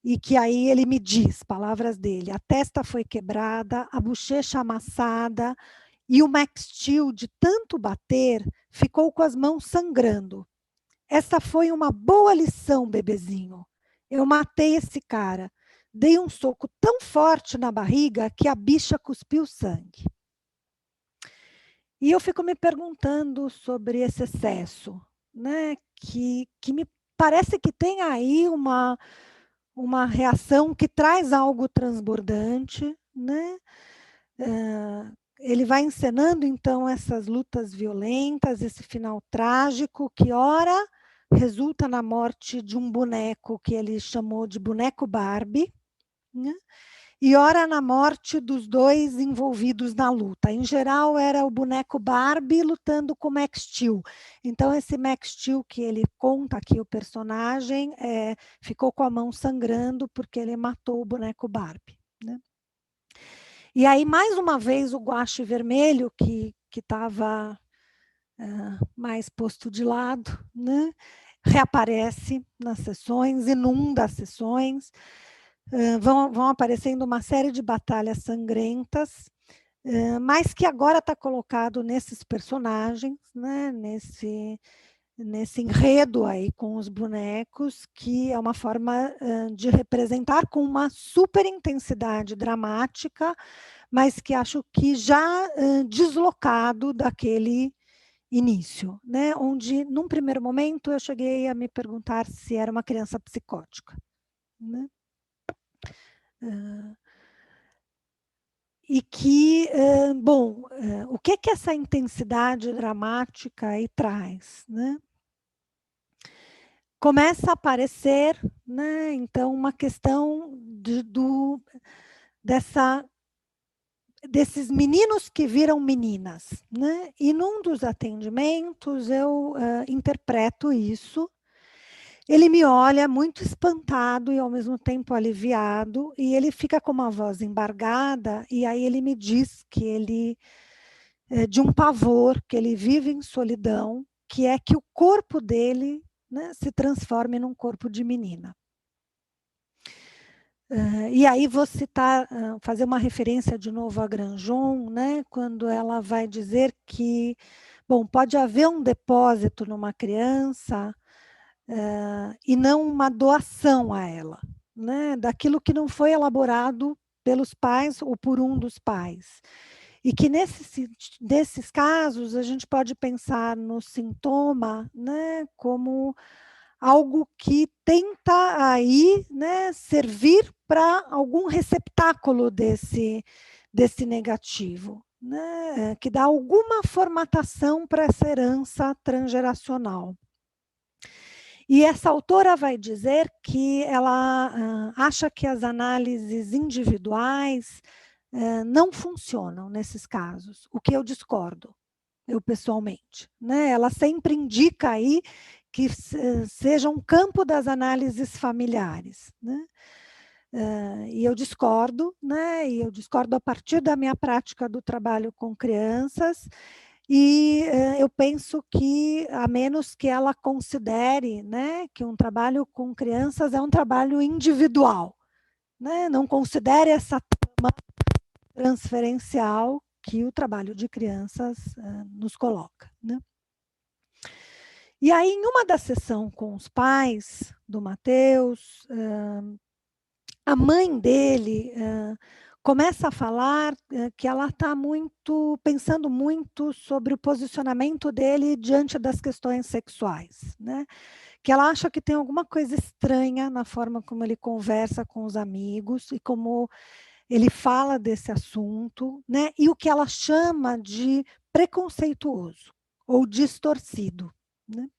e que aí ele me diz, palavras dele: a testa foi quebrada, a bochecha amassada, e o Max Steel, de tanto bater, ficou com as mãos sangrando. Essa foi uma boa lição, bebezinho. Eu matei esse cara. Dei um soco tão forte na barriga que a bicha cuspiu sangue. E eu fico me perguntando sobre esse excesso, né? Que me parece que tem aí uma reação que traz algo transbordante, né? ele vai encenando, então, essas lutas violentas, esse final trágico, que ora resulta na morte de um boneco que ele chamou de boneco Barbie, né? E ora na morte dos dois envolvidos na luta. Em geral, era o boneco Barbie lutando com o Max Steel. Então, esse Max Steel que ele conta aqui, o personagem, ficou com a mão sangrando porque ele matou o boneco Barbie, né? E aí, mais uma vez, o guache vermelho, que estava mais posto de lado, né, reaparece nas sessões, inunda as sessões, vão aparecendo uma série de batalhas sangrentas, mas que agora está colocado nesses personagens, né, nesse enredo aí com os bonecos, que é uma forma de representar com uma super intensidade dramática, mas que acho que já deslocado daquele início, né? Onde, num primeiro momento, eu cheguei a me perguntar se era uma criança psicótica, né? E que, bom, o que essa intensidade dramática aí traz, né? Começa a aparecer, né, então, uma questão desses meninos que viram meninas, né? E num dos atendimentos eu interpreto isso. Ele me olha muito espantado e ao mesmo tempo aliviado, e ele fica com uma voz embargada, e aí ele me diz que ele de um pavor, que ele vive em solidão, que é que o corpo dele, né, se transforme num corpo de menina. E aí vou citar, fazer uma referência de novo a Granjon, né, quando ela vai dizer que, bom, pode haver um depósito numa criança e não uma doação a ela, né, daquilo que não foi elaborado pelos pais ou por um dos pais. E que nesses casos a gente pode pensar no sintoma, né, como algo que tenta aí, né, servir para algum receptáculo desse negativo, né, que dá alguma formatação para essa herança transgeracional. E essa autora vai dizer que ela acha que as análises individuais não funcionam nesses casos, o que eu discordo, eu pessoalmente, né? Ela sempre indica aí que seja um campo das análises familiares, né? E eu discordo, né? E eu discordo a partir da minha prática do trabalho com crianças, e eu penso que, a menos que ela considere, né, que um trabalho com crianças é um trabalho individual, né? Não considere essa trama transferencial que o trabalho de crianças nos coloca, né? E aí, em uma da sessão com os pais do Mateus, a mãe dele começa a falar que ela está pensando muito sobre o posicionamento dele diante das questões sexuais, né? Que ela acha que tem alguma coisa estranha na forma como ele conversa com os amigos e como ele fala desse assunto, né? E o que ela chama de preconceituoso ou distorcido, né?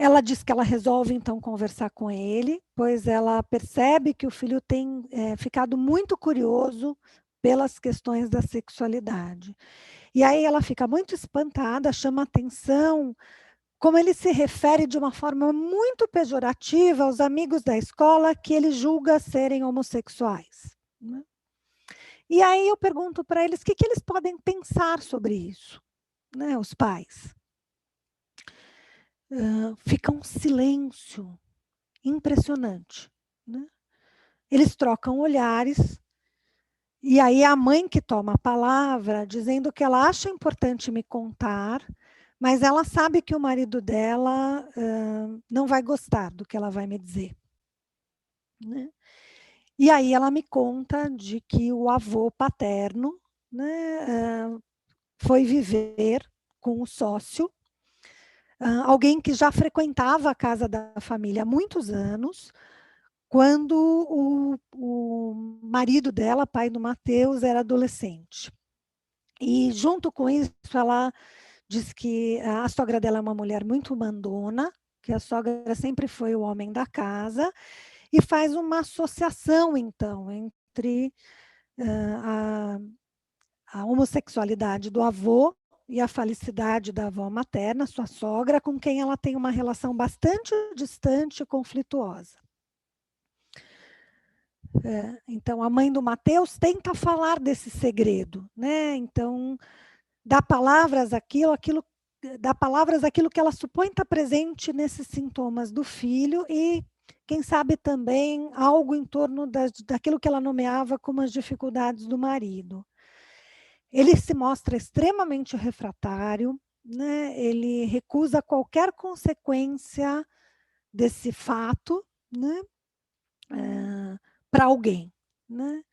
Ela diz que ela resolve, então, conversar com ele, pois ela percebe que o filho tem ficado muito curioso pelas questões da sexualidade. E aí ela fica muito espantada, chama atenção como ele se refere de uma forma muito pejorativa aos amigos da escola que ele julga serem homossexuais, né? E aí eu pergunto para eles o que eles podem pensar sobre isso, né, os pais. Fica um silêncio impressionante, né? Eles trocam olhares, e aí a mãe que toma a palavra, dizendo que ela acha importante me contar, mas ela sabe que o marido dela não vai gostar do que ela vai me dizer, né? E aí ela me conta de que o avô paterno, né, foi viver com o sócio, alguém que já frequentava a casa da família há muitos anos, quando o marido dela, pai do Mateus, era adolescente. E junto com isso, ela diz que a sogra dela é uma mulher muito mandona, que a sogra sempre foi o homem da casa, e faz uma associação, então, entre a homossexualidade do avô e a falicidade da avó materna, sua sogra, com quem ela tem uma relação bastante distante e conflituosa. Então, a mãe do Mateus tenta falar desse segredo, né? Então, dá palavras àquilo que ela supõe estar presente nesses sintomas do filho e, quem sabe, também algo em torno daquilo que ela nomeava como as dificuldades do marido. Ele se mostra extremamente refratário, né? Ele recusa qualquer consequência desse fato, né? Para alguém, né?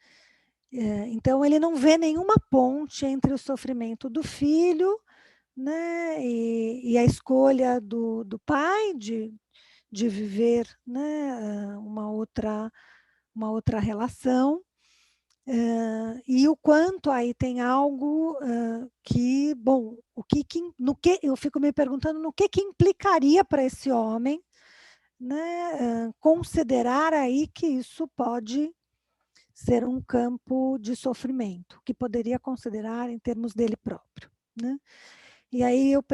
Então, ele não vê nenhuma ponte entre o sofrimento do filho, né, e a escolha do pai de viver, né, uma outra relação, e o quanto aí tem algo que, bom, eu fico me perguntando no que implicaria para esse homem, né, considerar aí que isso pode ser um campo de sofrimento, que poderia considerar em termos dele próprio, né? E aí eu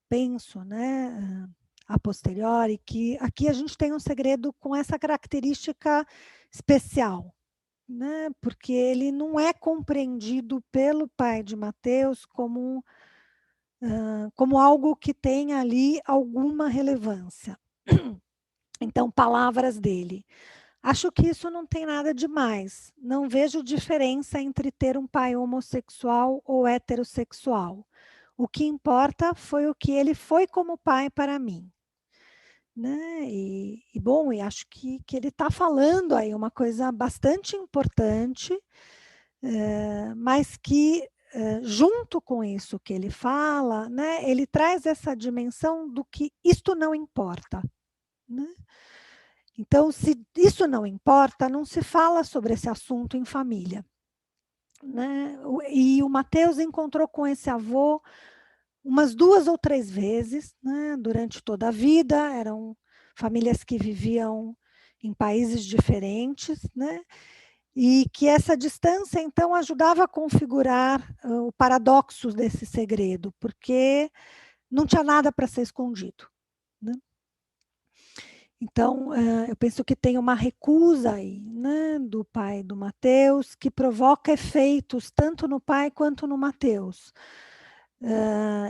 penso, né, a posteriori, que aqui a gente tem um segredo com essa característica especial, né? Porque ele não é compreendido pelo pai de Mateus como algo que tem ali alguma relevância. Então, palavras dele. Acho que isso não tem nada demais. Não vejo diferença entre ter um pai homossexual ou heterossexual. O que importa foi o que ele foi como pai para mim. Né? Bom, e acho que ele está falando aí uma coisa bastante importante, mas que, junto com isso que ele fala, né, ele traz essa dimensão do que isto não importa. Né? Então, se isso não importa, não se fala sobre esse assunto em família. Né? E o Mateus encontrou com esse avô umas 2 ou 3 vezes, né, durante toda a vida. Eram famílias que viviam em países diferentes, né, e que essa distância, então, ajudava a configurar o paradoxo desse segredo, porque não tinha nada para ser escondido. Né? Então, eu penso que tem uma recusa aí, né, do pai do Mateus, que provoca efeitos tanto no pai quanto no Mateus.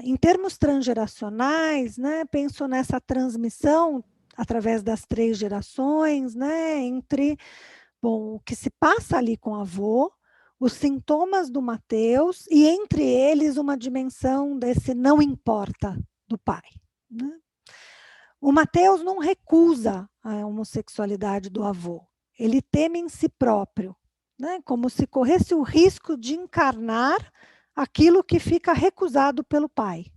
Em termos transgeracionais, né, penso nessa transmissão através das 3 gerações, né, entre, bom, o que se passa ali com o avô, os sintomas do Mateus e, entre eles, uma dimensão desse não importa do pai. Né? O Mateus não recusa a homossexualidade do avô. Ele teme em si próprio, né? Como se corresse o risco de encarnar aquilo que fica recusado pelo pai.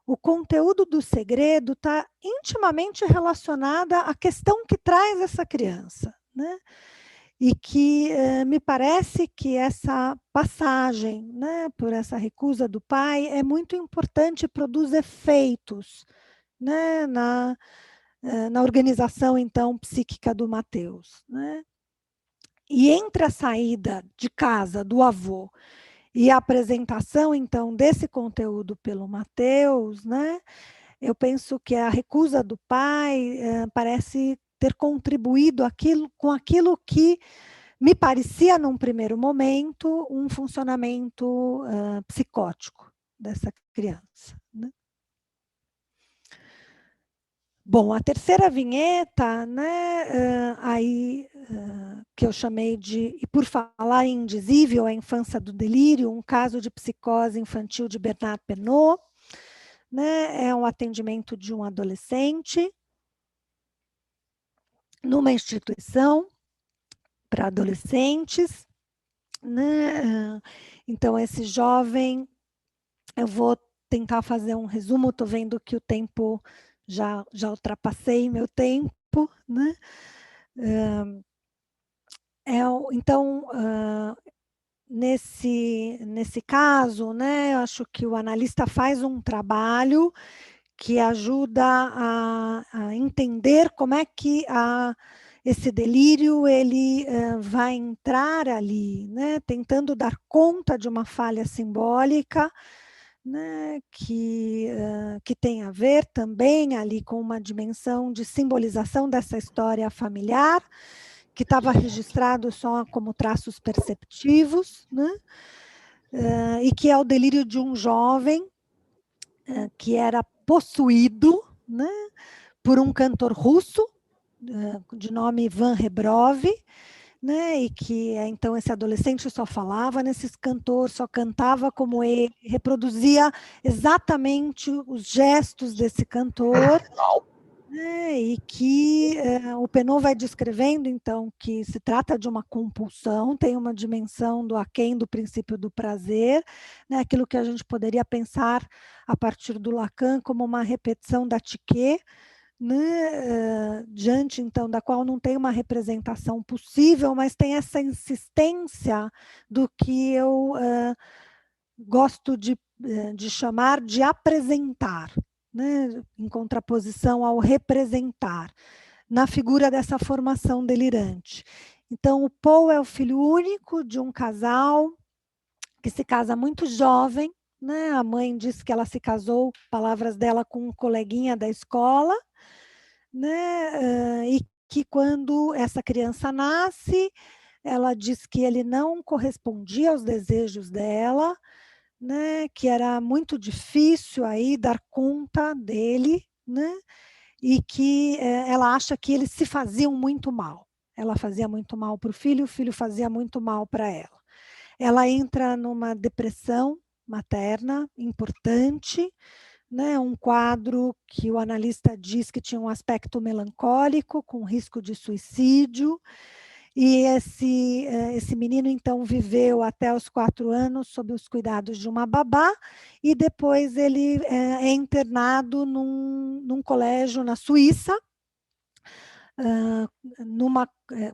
O conteúdo do segredo está intimamente relacionado à questão que traz essa criança. Né? E que me parece que essa passagem, né, por essa recusa do pai é muito importante e produz efeitos, né, na organização, então, psíquica do Mateus. Né? E entre a saída de casa do avô e a apresentação, então, desse conteúdo pelo Mateus, né, eu penso que a recusa do pai parece ter contribuído com aquilo que me parecia, num primeiro momento, um funcionamento psicótico dessa criança. Né? Bom, a terceira vinheta, né, que eu chamei de E por Falar em Indizível, a Infância do Delírio, um caso de psicose infantil de Bernard Penot, né, é um atendimento de um adolescente numa instituição para adolescentes. Né? Então, esse jovem, eu vou tentar fazer um resumo, estou vendo que o tempo, já ultrapassei meu tempo, né? Então, nesse caso, né, eu acho que o analista faz um trabalho que ajuda a entender como é que esse delírio ele vai entrar ali, né, tentando dar conta de uma falha simbólica, né, que tem a ver também ali com uma dimensão de simbolização dessa história familiar, que estava registrado só como traços perceptivos, né, e que é o delírio de um jovem que era possuído, né, por um cantor russo, de nome Ivan Rebrov, né, e que então esse adolescente só falava nesse cantor, só cantava como ele, reproduzia exatamente os gestos desse cantor, né, e que o Penaud vai descrevendo, então, que se trata de uma compulsão, tem uma dimensão do aquém do princípio do prazer, né, aquilo que a gente poderia pensar a partir do Lacan como uma repetição da Tiquet, né, diante, então, da qual não tem uma representação possível, mas tem essa insistência do que eu gosto de chamar de apresentar, né, em contraposição ao representar, na figura dessa formação delirante. Então, o Paul é o filho único de um casal que se casa muito jovem, né? A mãe disse que ela se casou, palavras dela, com um coleguinha da escola, né? E que quando essa criança nasce, ela diz que ele não correspondia aos desejos dela, né, que era muito difícil aí dar conta dele, né, e que ela acha que eles se faziam muito mal. Ela fazia muito mal para o filho fazia muito mal para ela. Ela entra numa depressão materna importante, né, um quadro que o analista diz que tinha um aspecto melancólico, com risco de suicídio. E esse menino, então, viveu até os 4 anos sob os cuidados de uma babá, e depois ele é internado num colégio na Suíça.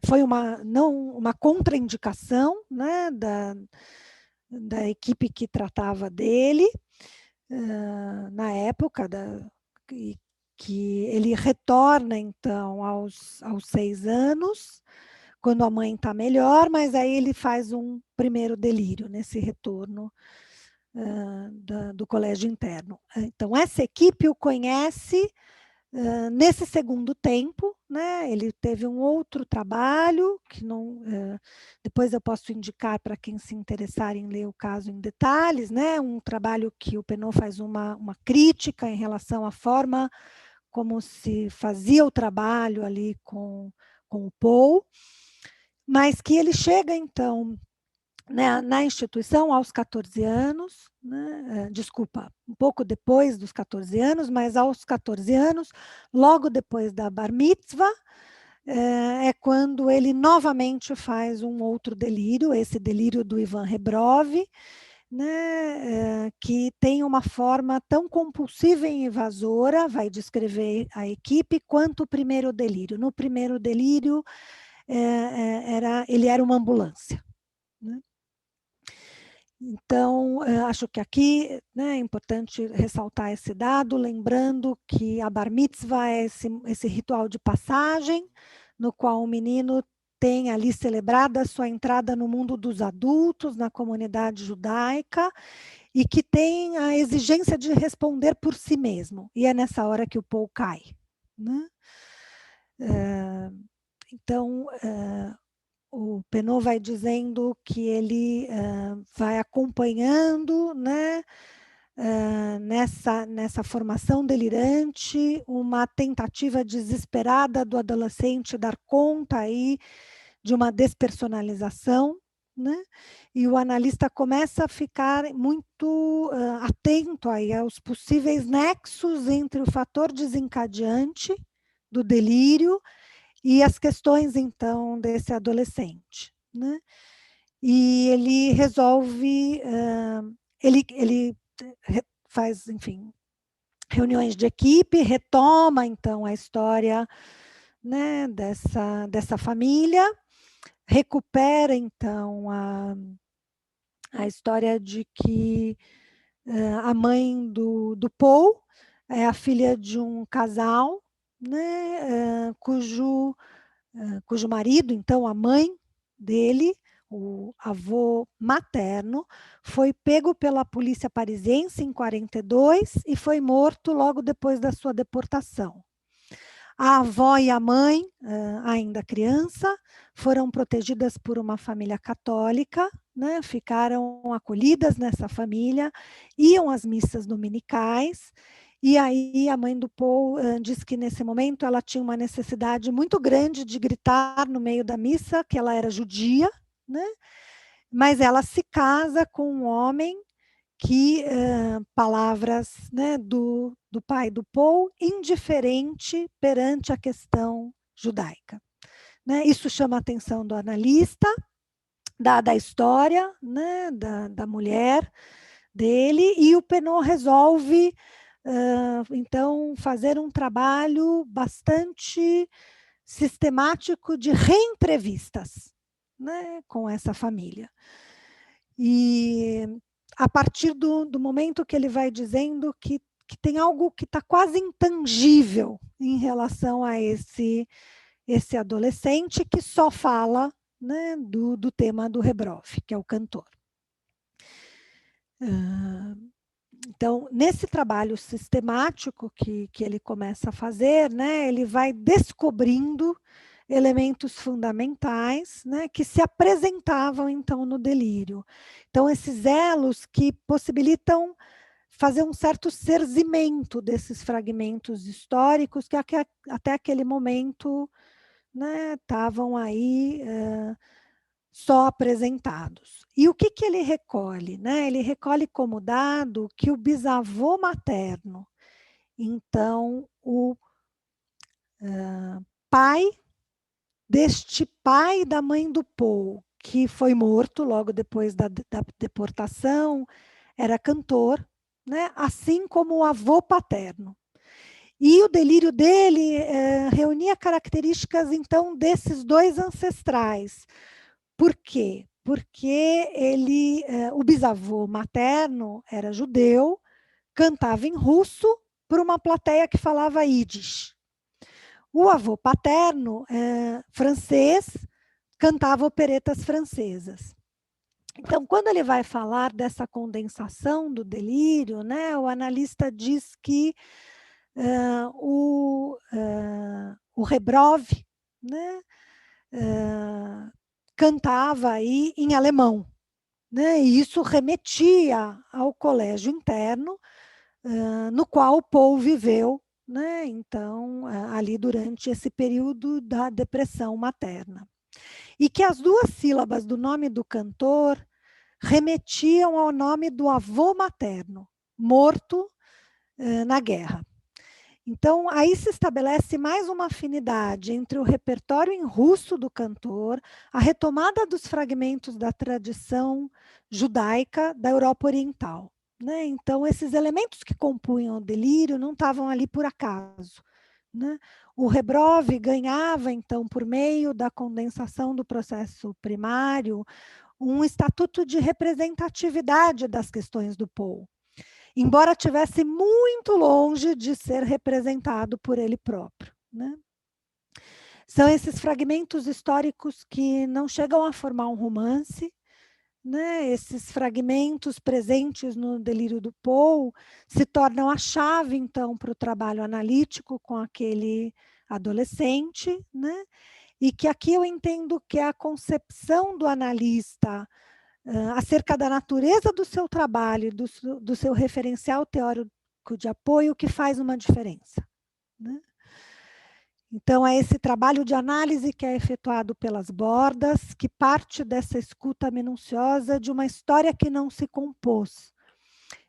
Foi uma contraindicação, né, da equipe que tratava dele, na época, que ele retorna, então, aos 6 anos, quando a mãe está melhor, mas aí ele faz um primeiro delírio nesse retorno do colégio interno. Então, essa equipe o conhece nesse segundo tempo, né? Ele teve um outro trabalho, que não, depois eu posso indicar para quem se interessar em ler o caso em detalhes, né? Um trabalho que o Penaud faz uma crítica em relação à forma como se fazia o trabalho ali com o Paul, mas que ele chega, então, né, na instituição aos 14 anos, né, desculpa, um pouco depois dos 14 anos, mas aos 14 anos, logo depois da bar mitzvah, é quando ele novamente faz um outro delírio, esse delírio do Ivan Rebrov, né, que tem uma forma tão compulsiva e invasora, vai descrever a equipe, quanto o primeiro delírio. No primeiro delírio, ele era uma ambulância, né? Então, acho que aqui, né, é importante ressaltar esse dado, lembrando que a bar mitzvah é esse ritual de passagem, no qual o menino tem ali celebrada a sua entrada no mundo dos adultos, na comunidade judaica, e que tem a exigência de responder por si mesmo. E é nessa hora que o Paul cai, né? Então, o Penaud vai dizendo que ele vai acompanhando, né, nessa formação delirante, uma tentativa desesperada do adolescente dar conta aí de uma despersonalização, né? E o analista começa a ficar muito atento aí aos possíveis nexos entre o fator desencadeante do delírio e as questões, então, desse adolescente, né? E ele resolve, ele faz, enfim, reuniões de equipe, retoma, então, a história, né, dessa família, recupera, então, a história de que a mãe do Paul é a filha de um casal, né, cujo marido, então a mãe dele, o avô materno, foi pego pela polícia parisiense em 42 e foi morto logo depois da sua deportação. A avó e a mãe, ainda criança, foram protegidas por uma família católica, né, ficaram acolhidas nessa família, iam às missas dominicais, e aí a mãe do Paul diz que nesse momento ela tinha uma necessidade muito grande de gritar no meio da missa, que ela era judia, né, mas ela se casa com um homem que palavras, né, do pai do Paul, indiferente perante a questão judaica. Né? Isso chama a atenção do analista, da história, né, da mulher dele, e o Penaud resolve, então, fazer um trabalho bastante sistemático de reentrevistas, né, com essa família. E a partir do momento que ele vai dizendo que tem algo que está quase intangível em relação a esse adolescente que só fala, né, do tema do Rebrov, que é o cantor. Então, nesse trabalho sistemático que ele começa a fazer, né, ele vai descobrindo elementos fundamentais, né, que se apresentavam, então, no delírio. Então, esses elos que possibilitam fazer um certo serzimento desses fragmentos históricos que até aquele momento, né, estavam aí só apresentados. E o que ele recolhe? Né? Ele recolhe como dado que o bisavô materno, então, o pai deste pai da mãe do Paul, que foi morto logo depois da deportação, era cantor, né? Assim como o avô paterno. E o delírio dele reunia características, então, desses dois ancestrais. Por quê? Porque o bisavô materno era judeu, cantava em russo para uma plateia que falava Yiddish. O avô paterno, francês, cantava operetas francesas. Então, quando ele vai falar dessa condensação do delírio, né, o analista diz que o Rebrov, né, cantava aí em alemão, né, e isso remetia ao colégio interno, no qual Paul viveu, né, então, ali durante esse período da depressão materna. E que as duas sílabas do nome do cantor remetiam ao nome do avô materno, morto na guerra. Então, aí se estabelece mais uma afinidade entre o repertório em russo do cantor, a retomada dos fragmentos da tradição judaica da Europa Oriental. Né? Então, esses elementos que compunham o delírio não estavam ali por acaso. Né? O Rebrov ganhava, então, por meio da condensação do processo primário, um estatuto de representatividade das questões do Paul, embora estivesse muito longe de ser representado por ele próprio. Né? São esses fragmentos históricos que não chegam a formar um romance, né? Esses fragmentos presentes no delírio do Paul se tornam a chave, então, para o trabalho analítico com aquele adolescente, né? E que aqui eu entendo que é a concepção do analista acerca da natureza do seu trabalho, do seu referencial teórico de apoio, que faz uma diferença. Né? Então, é esse trabalho de análise que é efetuado pelas bordas, que parte dessa escuta minuciosa de uma história que não se compôs.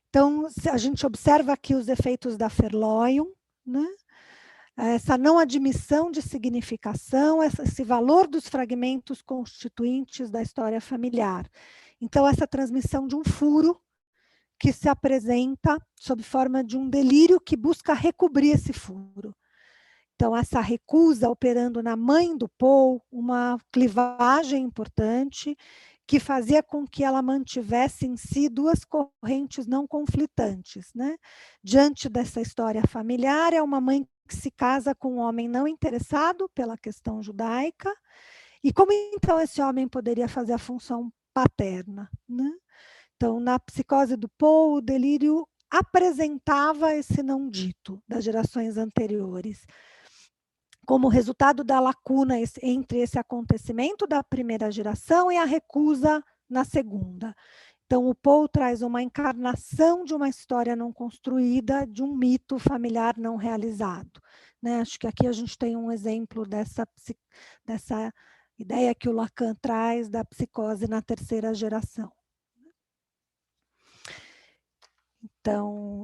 Então, a gente observa aqui os efeitos da Verloiung, né? Essa não admissão de significação, esse valor dos fragmentos constituintes da história familiar. Então, essa transmissão de um furo que se apresenta sob forma de um delírio que busca recobrir esse furo. Então, essa recusa operando na mãe do Paul, uma clivagem importante que fazia com que ela mantivesse em si duas correntes não conflitantes, né? Diante dessa história familiar, é uma mãe que se casa com um homem não interessado pela questão judaica, e como então esse homem poderia fazer a função paterna, né? Então, na psicose do Poe, o delírio apresentava esse não dito das gerações anteriores, como resultado da lacuna entre esse acontecimento da primeira geração e a recusa na segunda. Então, o Poe traz uma encarnação de uma história não construída, de um mito familiar não realizado, né? Acho que aqui a gente tem um exemplo dessa ideia que o Lacan traz da psicose na terceira geração. Então,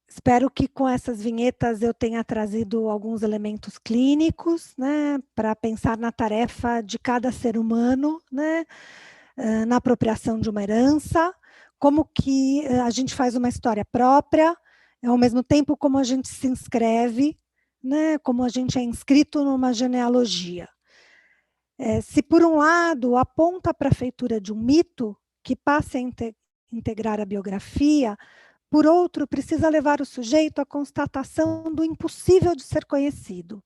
espero que com essas vinhetas eu tenha trazido alguns elementos clínicos, né, para pensar na tarefa de cada ser humano, né, na apropriação de uma herança, como que a gente faz uma história própria, ao mesmo tempo como a gente se inscreve, né, como a gente é inscrito numa genealogia. Se por um lado aponta para a feitura de um mito que passe a integrar a biografia, por outro, precisa levar o sujeito à constatação do impossível de ser conhecido.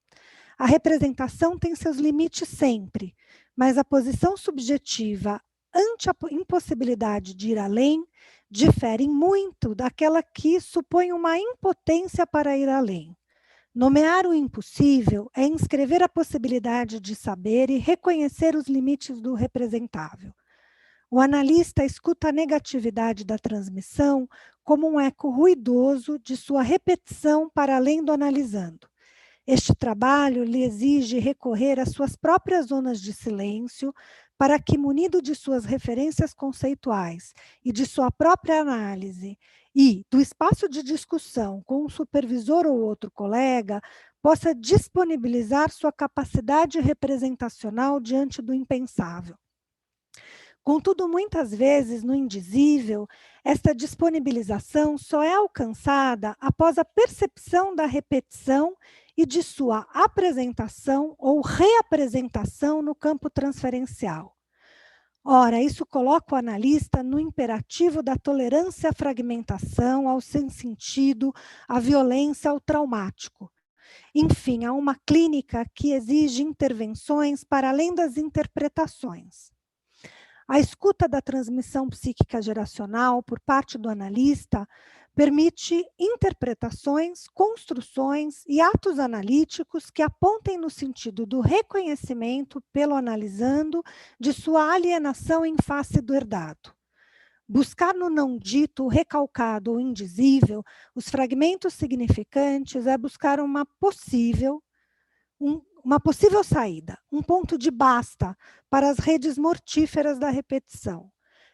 A representação tem seus limites sempre, mas a posição subjetiva ante a impossibilidade de ir além difere muito daquela que supõe uma impotência para ir além. Nomear o impossível é inscrever a possibilidade de saber e reconhecer os limites do representável. O analista escuta a negatividade da transmissão como um eco ruidoso de sua repetição para além do analisando. Este trabalho lhe exige recorrer às suas próprias zonas de silêncio para que, munido de suas referências conceituais e de sua própria análise e do espaço de discussão com um supervisor ou outro colega, possa disponibilizar sua capacidade representacional diante do impensável. Contudo, muitas vezes, no indizível, esta disponibilização só é alcançada após a percepção da repetição e de sua apresentação ou reapresentação no campo transferencial. Ora, isso coloca o analista no imperativo da tolerância à fragmentação, ao sem sentido, à violência, ao traumático. Enfim, há uma clínica que exige intervenções para além das interpretações. A escuta da transmissão psíquica geracional por parte do analista permite interpretações, construções e atos analíticos que apontem no sentido do reconhecimento pelo analisando de sua alienação em face do herdado. Buscar no não dito, recalcado ou indizível os fragmentos significantes é buscar uma possível saída, um ponto de basta para as redes mortíferas da repetição.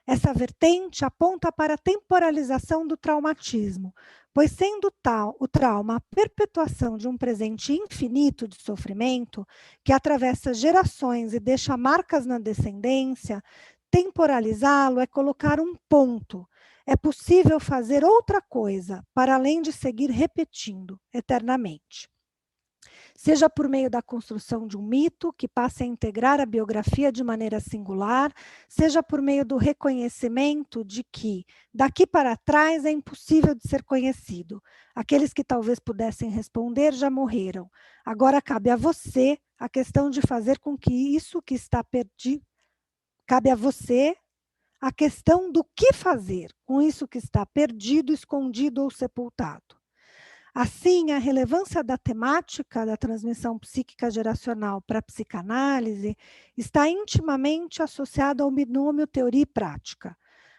Essa vertente aponta para a temporalização do traumatismo, pois sendo tal o trauma a perpetuação de um presente infinito de sofrimento, que atravessa gerações e deixa marcas na descendência, temporalizá-lo é colocar um ponto. É possível fazer outra coisa, para além de seguir repetindo eternamente. Seja por meio da construção de um mito que passe a integrar a biografia de maneira singular, seja por meio do reconhecimento de que, daqui para trás, é impossível de ser conhecido. Aqueles que talvez pudessem responder já morreram. Agora cabe a você a questão de fazer com que isso que está perdido... Cabe a você a questão do que fazer com isso que está perdido, escondido ou sepultado. Assim, a relevância da temática da transmissão psíquica geracional para a psicanálise está intimamente associada ao binômio teoria e prática.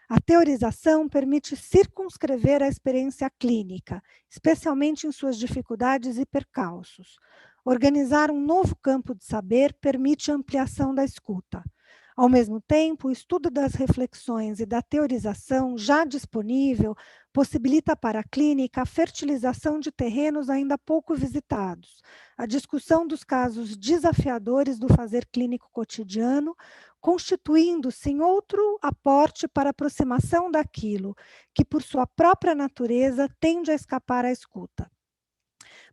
A teorização permite circunscrever a experiência clínica, especialmente em suas dificuldades e percalços. Organizar um novo campo de saber permite a ampliação da escuta. Ao mesmo tempo, o estudo das reflexões e da teorização já disponível possibilita para a clínica a fertilização de terrenos ainda pouco visitados, a discussão dos casos desafiadores do fazer clínico cotidiano, constituindo-se em outro aporte para a aproximação daquilo que, por sua própria natureza, tende a escapar à escuta.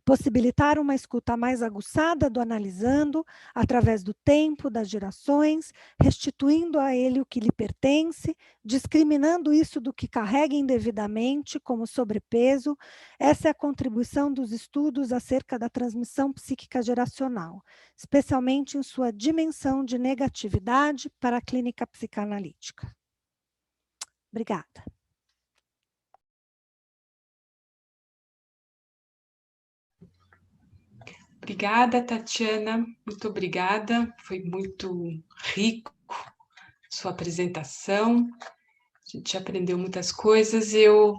possibilitar uma escuta mais aguçada do analisando, através do tempo, das gerações, restituindo a ele o que lhe pertence, discriminando isso do que carrega indevidamente, como sobrepeso. Essa é a contribuição dos estudos acerca da transmissão psíquica geracional, especialmente em sua dimensão de negatividade para a clínica psicanalítica. Obrigada. Obrigada, Tatiana, muito obrigada, foi muito rico sua apresentação, a gente aprendeu muitas coisas. Eu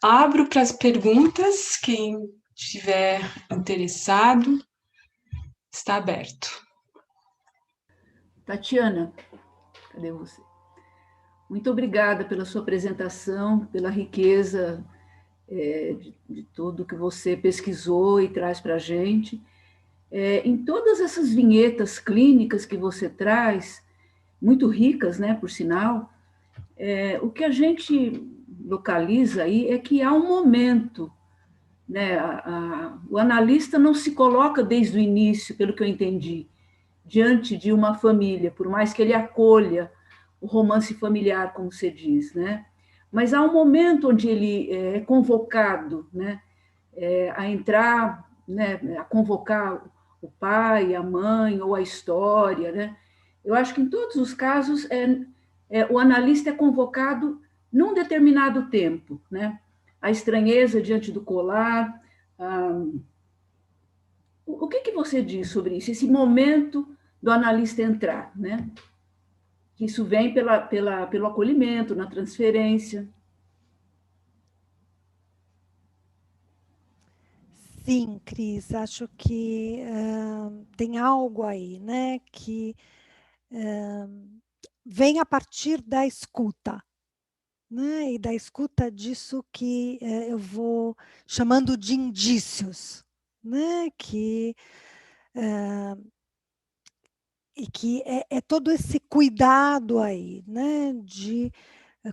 abro para as perguntas, quem estiver interessado, está aberto. Tatiana, cadê você? Muito obrigada pela sua apresentação, pela riqueza de tudo que você pesquisou e traz para a gente. Em todas essas vinhetas clínicas que você traz, muito ricas, né, por sinal, o que a gente localiza aí é que há um momento, né, o analista não se coloca desde o início, pelo que eu entendi, diante de uma família, por mais que ele acolha o romance familiar, como você diz, né? Mas há um momento onde ele é convocado, né, a entrar, né, a convocar o pai, a mãe ou a história, né? Eu acho que em todos os casos o analista é convocado num determinado tempo, né? A estranheza diante do colar. O que você diz sobre isso? Esse momento do analista entrar, né? Isso vem pelo acolhimento, na transferência. Sim, Cris, acho que tem algo aí, né, que vem a partir da escuta, né, e da escuta disso que eu vou chamando de indícios, né, e que é todo esse cuidado aí, né,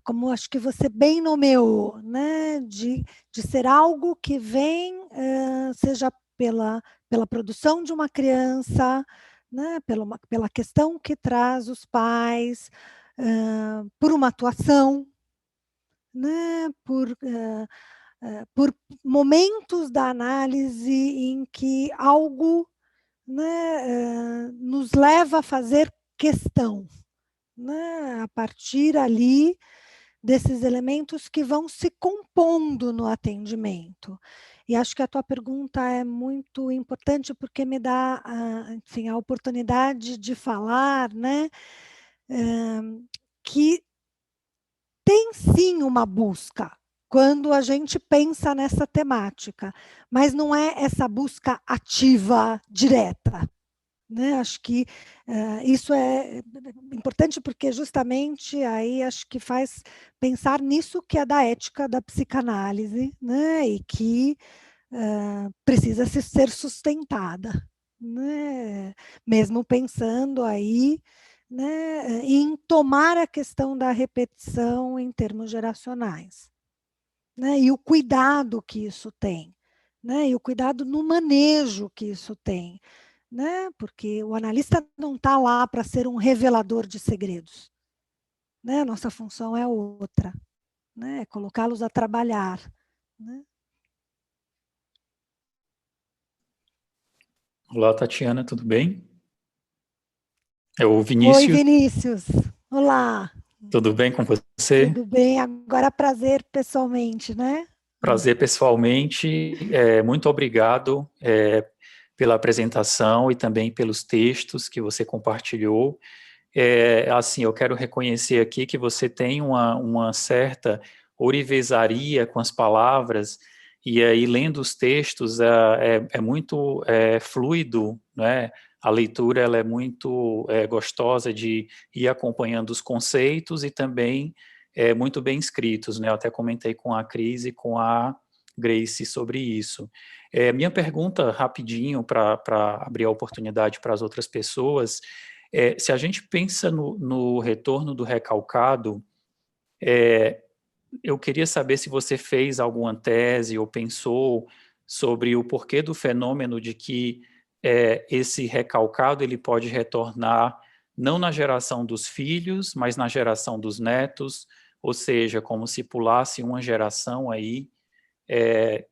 como acho que você bem nomeou, né, de ser algo que vem, seja pela produção de uma criança, né, pela questão que traz os pais, por uma atuação, né, por momentos da análise em que algo, né, nos leva a fazer questão, né, a partir ali desses elementos que vão se compondo no atendimento. E acho que a tua pergunta é muito importante porque me dá, enfim, a oportunidade de falar, né, que tem sim uma busca quando a gente pensa nessa temática, mas não é essa busca ativa, direta. Né? Acho que isso é importante porque justamente aí acho que faz pensar nisso que é da ética da psicanálise, né? E que precisa ser sustentada, né? Mesmo pensando aí, né, em tomar a questão da repetição em termos geracionais, né? E o cuidado que isso tem, né? E o cuidado no manejo que isso tem, né? Porque o analista não está lá para ser um revelador de segredos, né? Nossa função é outra, né? É colocá-los a trabalhar, né? Olá, Tatiana, tudo bem? É o Oi, Vinícius. Vinícius. Olá. Tudo bem com você? Tudo bem. Agora prazer pessoalmente, né? Prazer pessoalmente. Muito obrigado pela apresentação e também pelos textos que você compartilhou. Assim, eu quero reconhecer aqui que você tem uma certa orivesaria com as palavras, e aí, lendo os textos, é muito fluido, né? A leitura ela é muito gostosa de ir acompanhando os conceitos e também muito bem escritos, né? Eu até comentei com a Cris e com a Grace sobre isso. Minha pergunta, rapidinho, para abrir a oportunidade para as outras pessoas, se a gente pensa no retorno do recalcado, eu queria saber se você fez alguma tese ou pensou sobre o porquê do fenômeno de que esse recalcado ele pode retornar não na geração dos filhos, mas na geração dos netos, ou seja, como se pulasse uma geração aí.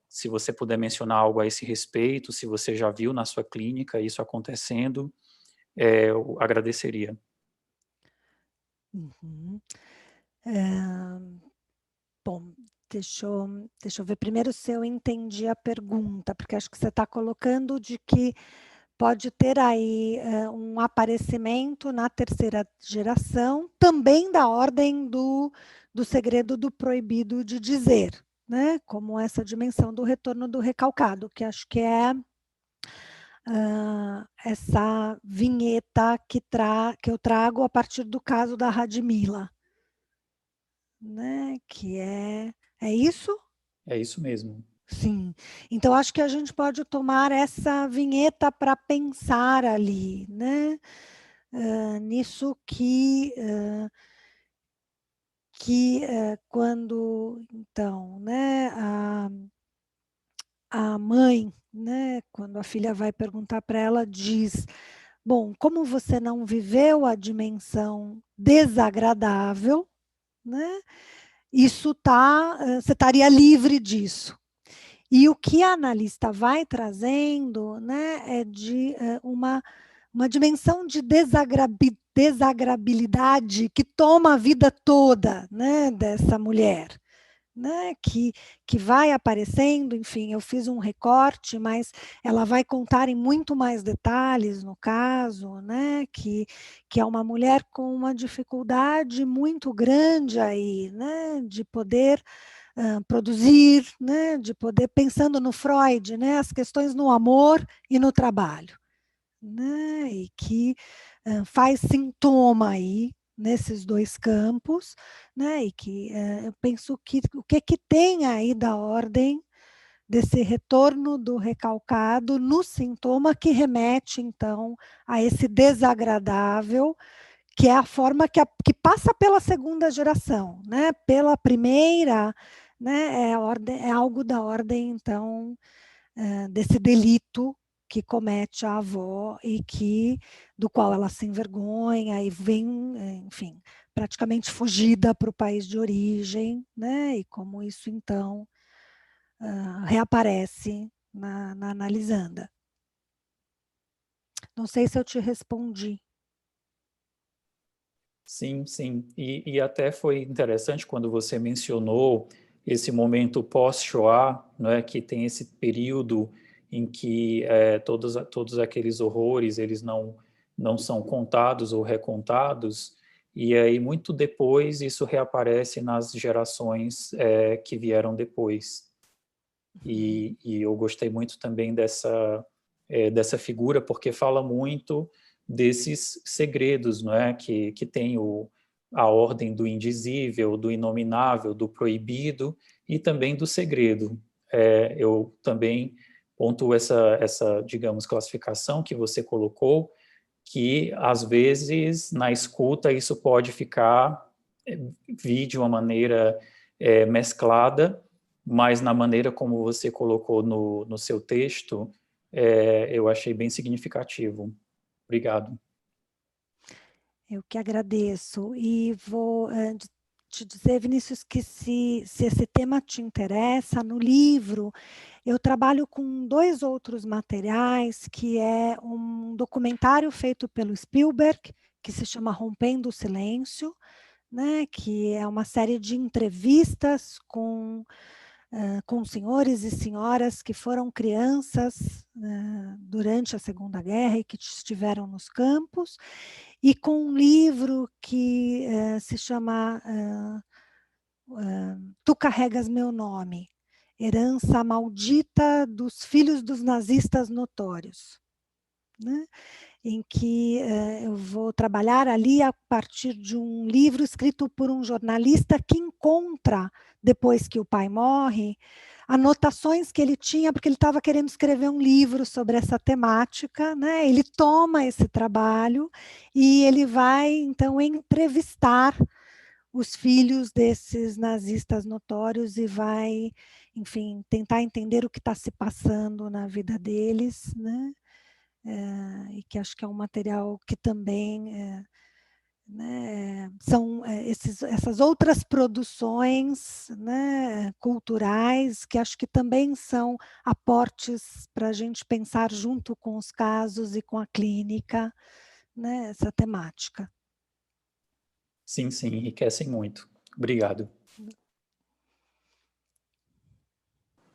Se você puder mencionar algo a esse respeito, se você já viu na sua clínica isso acontecendo, eu agradeceria. Uhum. Bom, deixa eu ver primeiro se eu entendi a pergunta, porque acho que você está colocando de que pode ter aí um aparecimento na terceira geração, também da ordem do segredo do proibido de dizer, né? Como essa dimensão do retorno do recalcado, que acho que é essa vinheta que eu trago a partir do caso da Radmila, né? Que é isso? É isso mesmo. Sim. Então, acho que a gente pode tomar essa vinheta para pensar ali, né? Nisso que quando, então, né, a mãe, né, quando a filha vai perguntar para ela, diz: bom, como você não viveu a dimensão desagradável, né, você estaria livre disso. E o que a analista vai trazendo, né, é de uma dimensão de desagrabilidade que toma a vida toda, né, dessa mulher, né, que vai aparecendo. Enfim, eu fiz um recorte, mas ela vai contar em muito mais detalhes no caso, né, que é uma mulher com uma dificuldade muito grande aí, né, de poder produzir, né, de poder, pensando no Freud, né, as questões no amor e no trabalho, né, e que faz sintoma aí nesses dois campos, né, e que eu penso que o que tem aí da ordem desse retorno do recalcado no sintoma que remete, então, a esse desagradável, que é a forma que passa pela segunda geração, né, pela primeira, né, é algo da ordem, então, desse delito que comete a avó e do qual ela se envergonha e vem, enfim, praticamente fugida para o país de origem, né, e como isso, então, reaparece na analisanda. Não sei se eu te respondi. Sim, sim. E até foi interessante quando você mencionou esse momento pós-Shoah, né, que tem esse período em que todos aqueles horrores eles não são contados ou recontados, e aí muito depois isso reaparece nas gerações que vieram depois. E eu gostei muito também dessa figura, porque fala muito desses segredos, não é? Que tem a ordem do indizível, do inominável, do proibido e também do segredo. Eu também pontuo essa, digamos, classificação que você colocou, que às vezes na escuta isso pode vir de uma maneira mesclada, mas na maneira como você colocou no seu texto, eu achei bem significativo. Obrigado. Eu que agradeço. E vou te dizer, Vinícius, que se esse tema te interessa, no livro eu trabalho com 2 outros materiais, que é um documentário feito pelo Spielberg, que se chama Rompendo o Silêncio, né, que é uma série de entrevistas com senhores e senhoras que foram crianças durante a Segunda Guerra e que estiveram nos campos, e com um livro que se chama Tu Carregas Meu Nome, Herança Maldita dos Filhos dos Nazistas Notórios, né? Em que eu vou trabalhar ali a partir de um livro escrito por um jornalista que encontra, depois que o pai morre, anotações que ele tinha, porque ele estava querendo escrever um livro sobre essa temática, né? Ele toma esse trabalho e ele vai, então, entrevistar os filhos desses nazistas notórios e vai, enfim, tentar entender o que está se passando na vida deles, né? E que acho que é um material que também né, são essas outras produções, né, culturais, que acho que também são aportes para a gente pensar junto com os casos e com a clínica, né, essa temática. Sim, sim, enriquecem muito. Obrigado.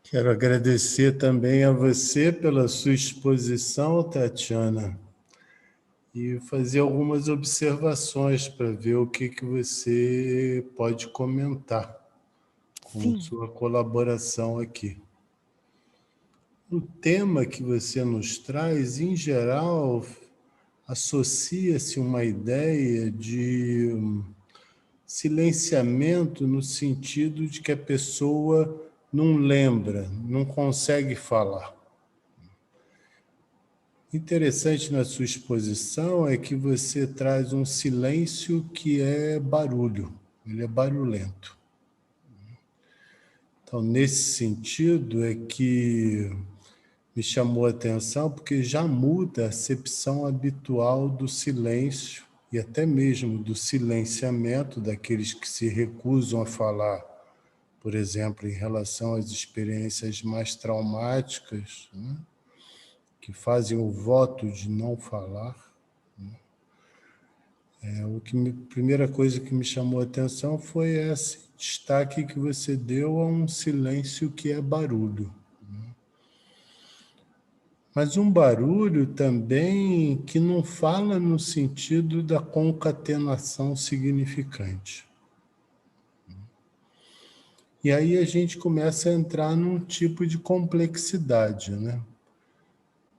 Quero agradecer também a você pela sua exposição, Tatiana, e fazer algumas observações para ver o que você pode comentar com Sim. sua colaboração aqui. O tema que você nos traz, em geral, associa-se uma ideia de silenciamento no sentido de que a pessoa não lembra, não consegue falar. Interessante na sua exposição é que você traz um silêncio que é barulho, ele é barulhento. Então, nesse sentido é que me chamou a atenção, porque já muda a acepção habitual do silêncio e até mesmo do silenciamento daqueles que se recusam a falar, por exemplo, em relação às experiências mais traumáticas, né? Que fazem o voto de não falar. A primeira coisa que me chamou a atenção foi esse destaque que você deu a um silêncio que é barulho. Mas um barulho também que não fala no sentido da concatenação significante. E aí a gente começa a entrar num tipo de complexidade, né?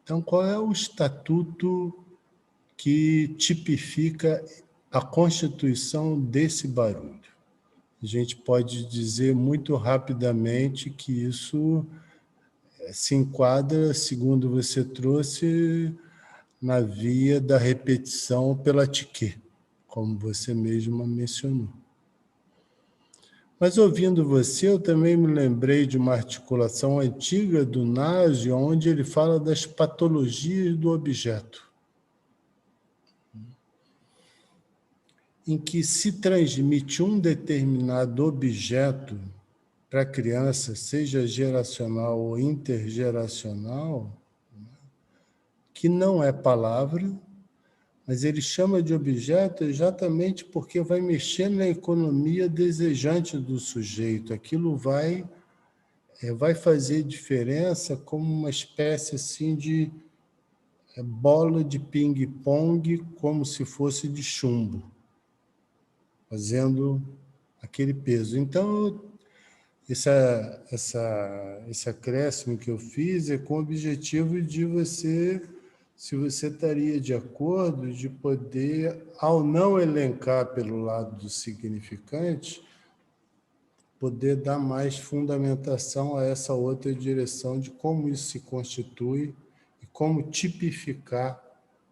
Então, qual é o estatuto que tipifica a constituição desse barulho? A gente pode dizer muito rapidamente que isso se enquadra, segundo você trouxe, na via da repetição pela tique, como você mesma mencionou. Mas ouvindo você, eu também me lembrei de uma articulação antiga do Nagy, onde ele fala das patologias do objeto, em que se transmite um determinado objeto para a criança, seja geracional ou intergeracional, que não é palavra, mas ele chama de objeto exatamente porque vai mexer na economia desejante do sujeito. Aquilo vai fazer diferença como uma espécie assim de bola de ping-pong, como se fosse de chumbo, fazendo aquele peso. Então, esse acréscimo que eu fiz é com o objetivo de você, se você estaria de acordo, de poder, ao não elencar pelo lado do significante, poder dar mais fundamentação a essa outra direção de como isso se constitui e como tipificar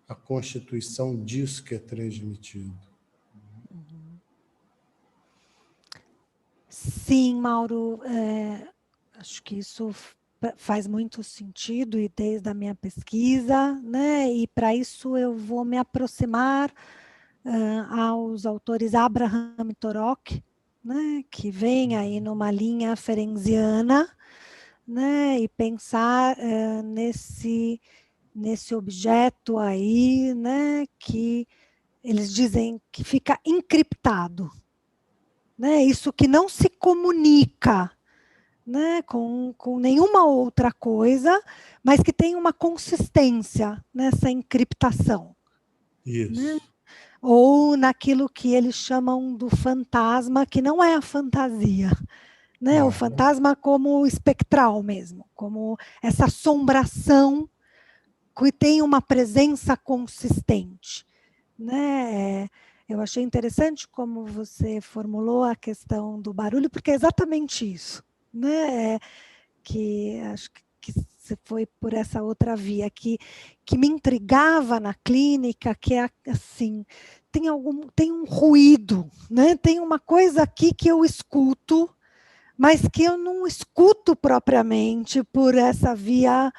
a constituição disso que é transmitido. Sim, Mauro, acho que isso faz muito sentido e desde a minha pesquisa, né? E para isso eu vou me aproximar aos autores Abraham e Torok, né? Que vem aí numa linha ferenciana, né? E pensar nesse objeto aí, né? Que eles dizem que fica encriptado, né? Isso que não se comunica, né, com nenhuma outra coisa, mas que tem uma consistência nessa encriptação. Isso. Né? Ou naquilo que eles chamam do fantasma, que não é a fantasia. Né? O fantasma como espectral mesmo, como essa assombração que tem uma presença consistente. Né? Eu achei interessante como você formulou a questão do barulho, porque é exatamente isso. Né? Que acho que você foi por essa outra via que me intrigava na clínica, que é assim, tem um ruído, né? Tem uma coisa aqui que eu escuto, mas que eu não escuto propriamente por essa via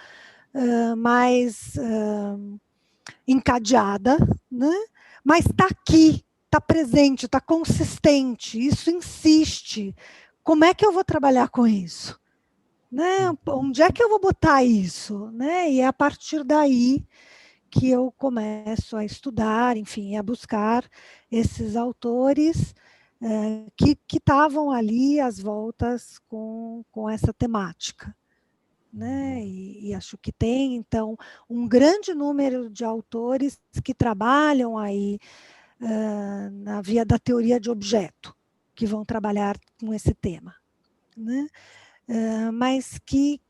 mais encadeada, né? Mas está aqui, está presente, está consistente, isso insiste. Como é que eu vou trabalhar com isso? Né? Onde é que eu vou botar isso? Né? E é a partir daí que eu começo a estudar, enfim, a buscar esses autores que estavam ali às voltas com essa temática. Né? E acho que tem, então, um grande número de autores que trabalham aí na via da teoria de objeto, que vão trabalhar com esse tema. Né? Mas que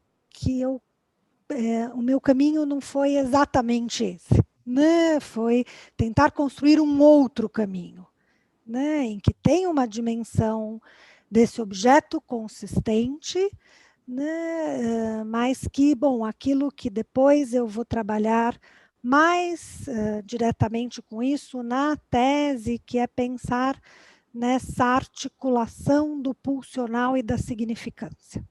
o meu caminho não foi exatamente esse. Né? Foi tentar construir um outro caminho, né? Em que tem uma dimensão desse objeto consistente, né? Mas que, bom, aquilo que depois eu vou trabalhar mais diretamente com isso na tese, que é pensar nessa articulação do pulsional e da significância.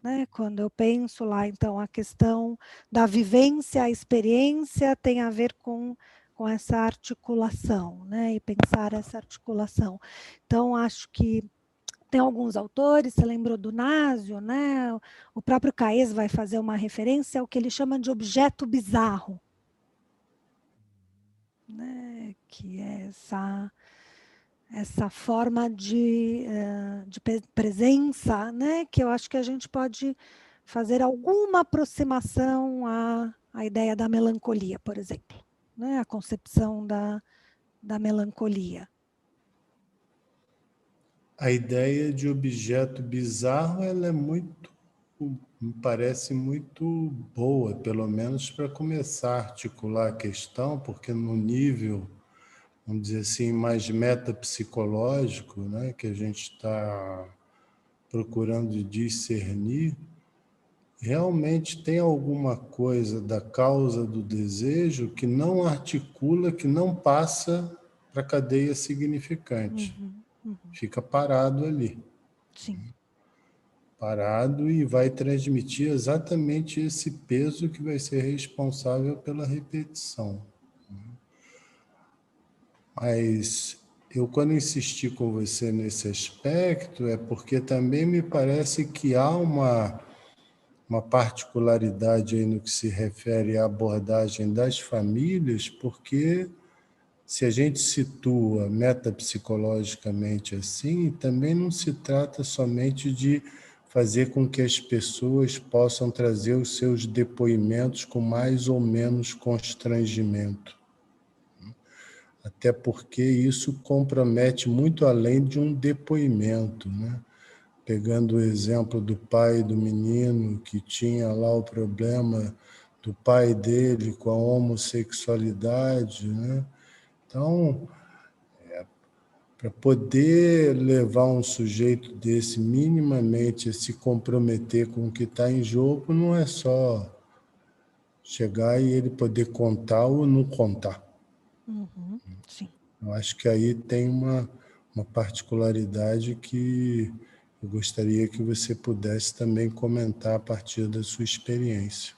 Né? Quando eu penso lá, então, a questão da vivência, a experiência tem a ver com essa articulação, né? E pensar essa articulação. Então, acho que tem alguns autores, você lembrou do Nasio, né? O próprio Caes vai fazer uma referência ao que ele chama de objeto bizarro, né? Que é essa forma de presença, né? Que eu acho que a gente pode fazer alguma aproximação à ideia da melancolia, por exemplo, né? A concepção da melancolia. A ideia de objeto bizarro, ela é me parece muito boa, pelo menos para começar a articular a questão, porque no nível, vamos dizer assim, mais metapsicológico, né, que a gente está procurando discernir, realmente tem alguma coisa da causa do desejo que não articula, que não passa para a cadeia significante. Fica parado ali. Sim. Parado e vai transmitir exatamente esse peso que vai ser responsável pela repetição. Mas eu, quando insisti com você nesse aspecto, é porque também me parece que há uma particularidade aí no que se refere à abordagem das famílias, porque se a gente situa metapsicologicamente assim, também não se trata somente de fazer com que as pessoas possam trazer os seus depoimentos com mais ou menos constrangimento. Até porque isso compromete muito além de um depoimento, né? Pegando o exemplo do pai do menino que tinha lá o problema do pai dele com a homossexualidade, né? Então, para poder levar um sujeito desse minimamente a se comprometer com o que está em jogo, não é só chegar e ele poder contar ou não contar. Sim. Eu acho que aí tem uma particularidade que eu gostaria que você pudesse também comentar a partir da sua experiência.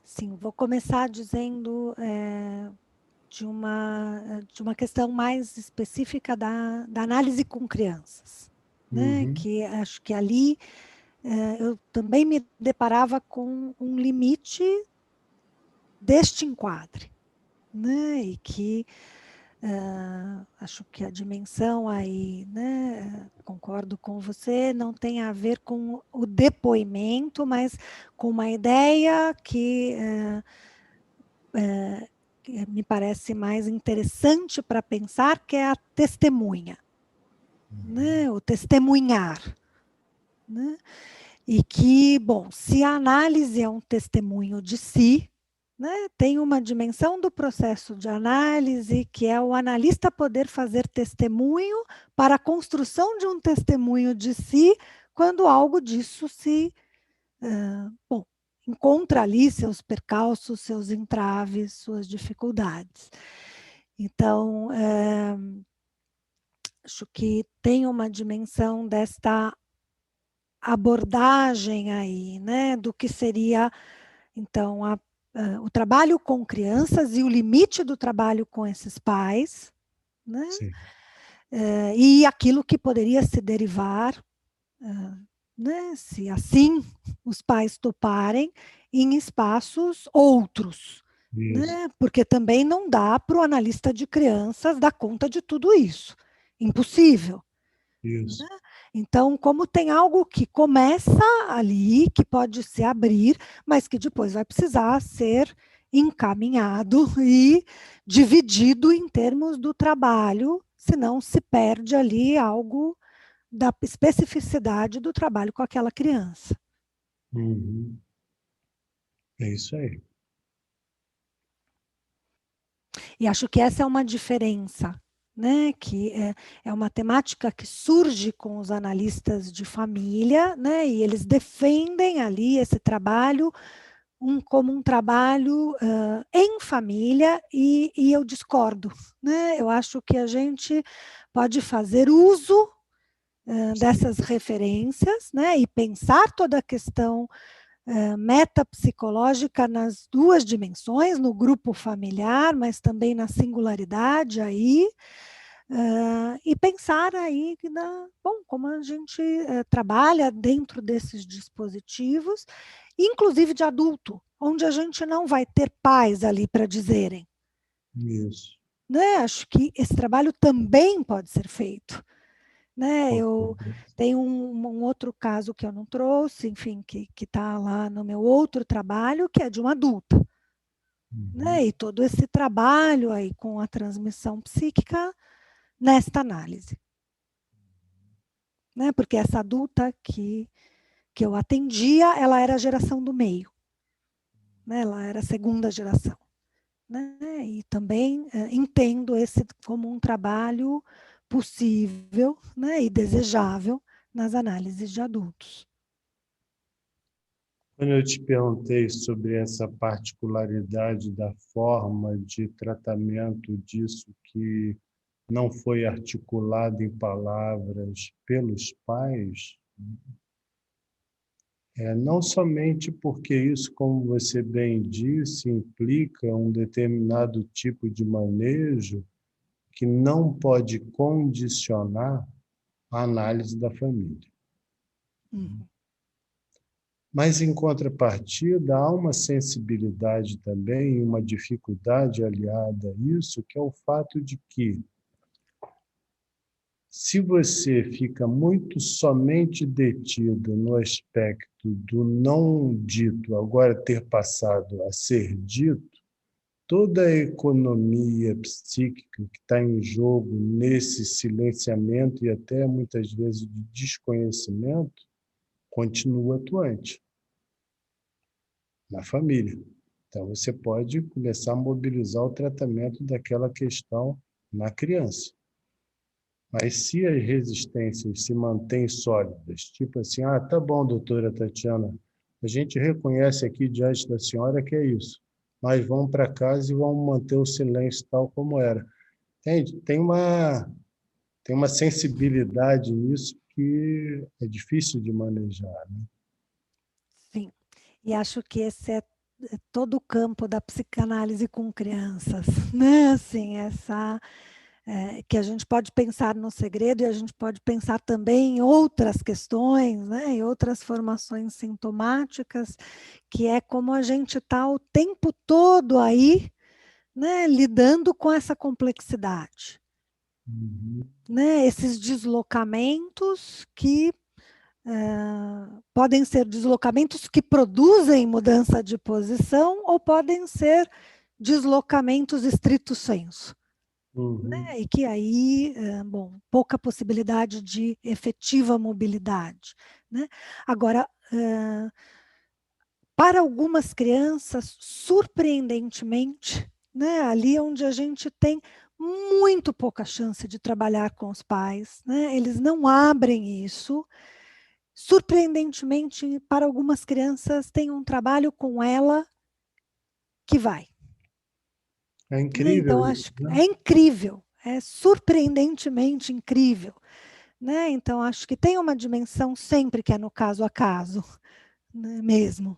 Sim, vou começar dizendo de uma questão mais específica da análise com crianças, né? Que acho que ali eu também me deparava com um limite deste enquadre, né? E que acho que a dimensão aí, né? Concordo com você, não tem a ver com o depoimento, mas com uma ideia que me parece mais interessante para pensar, que é a testemunha, né? O testemunhar. Né? E que, bom, se a análise é um testemunho de si, né, tem uma dimensão do processo de análise, que é o analista poder fazer testemunho para a construção de um testemunho de si, quando algo disso se encontra ali seus percalços, seus entraves, suas dificuldades. Então, acho que tem uma dimensão desta abordagem aí, né, do que seria, então, o trabalho com crianças e o limite do trabalho com esses pais, né, e aquilo que poderia se derivar, né, se assim os pais toparem, em espaços outros, né, porque também não dá para o analista de crianças dar conta de tudo isso, impossível. Isso. Né? Então, como tem algo que começa ali, que pode se abrir, mas que depois vai precisar ser encaminhado e dividido em termos do trabalho, senão se perde ali algo da especificidade do trabalho com aquela criança. Uhum. É isso aí. E acho que essa é uma diferença, né? Que é uma temática que surge com os analistas de família, né? E eles defendem ali esse trabalho como um trabalho em família, e eu discordo, né? Eu acho que a gente pode fazer uso dessas referências, né? E pensar toda a questão metapsicológica nas duas dimensões, no grupo familiar, mas também na singularidade aí, e pensar aí, bom, como a gente trabalha dentro desses dispositivos, inclusive de adulto, onde a gente não vai ter pais ali para dizerem. Isso. Né? Acho que esse trabalho também pode ser feito. Né? Eu tenho um outro caso que eu não trouxe, enfim, que está lá no meu outro trabalho, que é de uma adulta. Né? E todo esse trabalho aí com a transmissão psíquica nesta análise. Né? Porque essa adulta que eu atendia, ela era a geração do meio. Né? Ela era a segunda geração. Né? E também entendo esse como um trabalho possível, né, e desejável nas análises de adultos. Quando eu te perguntei sobre essa particularidade da forma de tratamento disso que não foi articulado em palavras pelos pais, não somente porque isso, como você bem disse, implica um determinado tipo de manejo que não pode condicionar a análise da família. Uhum. Mas, em contrapartida, há uma sensibilidade também, uma dificuldade aliada a isso, que é o fato de que, se você fica muito somente detido no aspecto do não dito, agora ter passado a ser dito, toda a economia psíquica que está em jogo nesse silenciamento e até muitas vezes de desconhecimento continua atuante na família. Então, você pode começar a mobilizar o tratamento daquela questão na criança. Mas se as resistências se mantêm sólidas, tipo assim, tá bom, doutora Tatiana, a gente reconhece aqui diante da senhora que é isso. Nós vamos para casa e vamos manter o silêncio tal como era. Entende? Tem uma sensibilidade nisso que é difícil de manejar, né? Sim, e acho que esse é todo o campo da psicanálise com crianças, né? Assim, que a gente pode pensar no segredo e a gente pode pensar também em outras questões, né? Em outras formações sintomáticas, que é como a gente está o tempo todo aí, né? Lidando com essa complexidade. Né? Esses deslocamentos que podem ser deslocamentos que produzem mudança de posição ou podem ser deslocamentos estrito sensu. Né? E que aí, bom, pouca possibilidade de efetiva mobilidade. Né? Agora, para algumas crianças, surpreendentemente, né, ali onde a gente tem muito pouca chance de trabalhar com os pais, né, eles não abrem isso. Surpreendentemente, para algumas crianças, tem um trabalho com ela que vai. É incrível Então, isso, acho que né? é incrível, é surpreendentemente incrível. Né? Então, acho que tem uma dimensão sempre que é no caso a caso, né? Mesmo.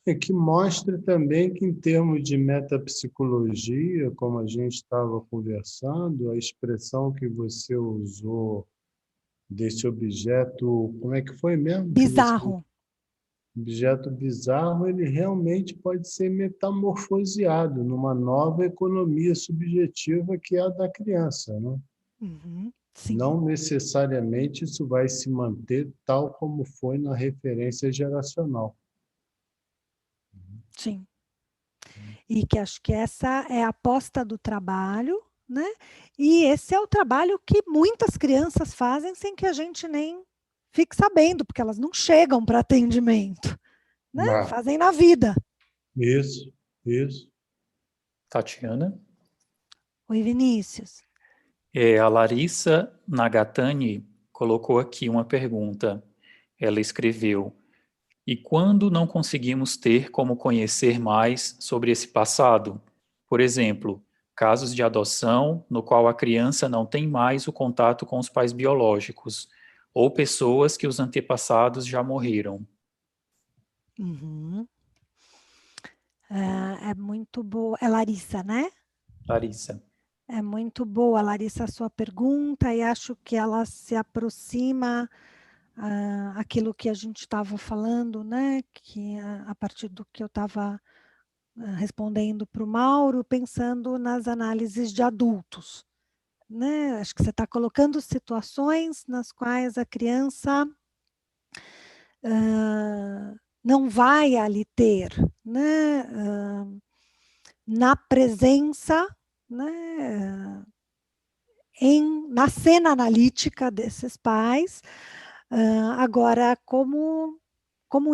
É que mostra também que, em termos de metapsicologia, como a gente estava conversando, a expressão que você usou desse objeto, como é que foi mesmo que você... Bizarro. Objeto bizarro, ele realmente pode ser metamorfoseado numa nova economia subjetiva que é a da criança, né? Uhum, sim, Não necessariamente isso vai se manter tal como foi na referência geracional. sim. E que acho que essa é a aposta do trabalho, né? E esse é o trabalho que muitas crianças fazem sem que a gente nem fique sabendo, porque elas não chegam para atendimento, né? Ah, Fazem na vida. isso, isso. Tatiana? Oi, Vinícius. A Larissa Nagatani colocou aqui uma pergunta. Ela escreveu: e quando não conseguimos ter como conhecer mais sobre esse passado? Por exemplo, casos de adoção no qual a criança não tem mais o contato com os pais biológicos, ou pessoas que os antepassados já morreram. Uhum. É muito boa. É Larissa, né? Larissa. É muito boa, Larissa, a sua pergunta, e acho que ela se aproxima aquilo que a gente estava falando, né? Que a partir do que eu estava respondendo para o Mauro, pensando nas análises de adultos, né? Acho que você está colocando situações nas quais a criança não vai ali ter, né? Na presença, né? Na cena analítica desses pais. Agora, como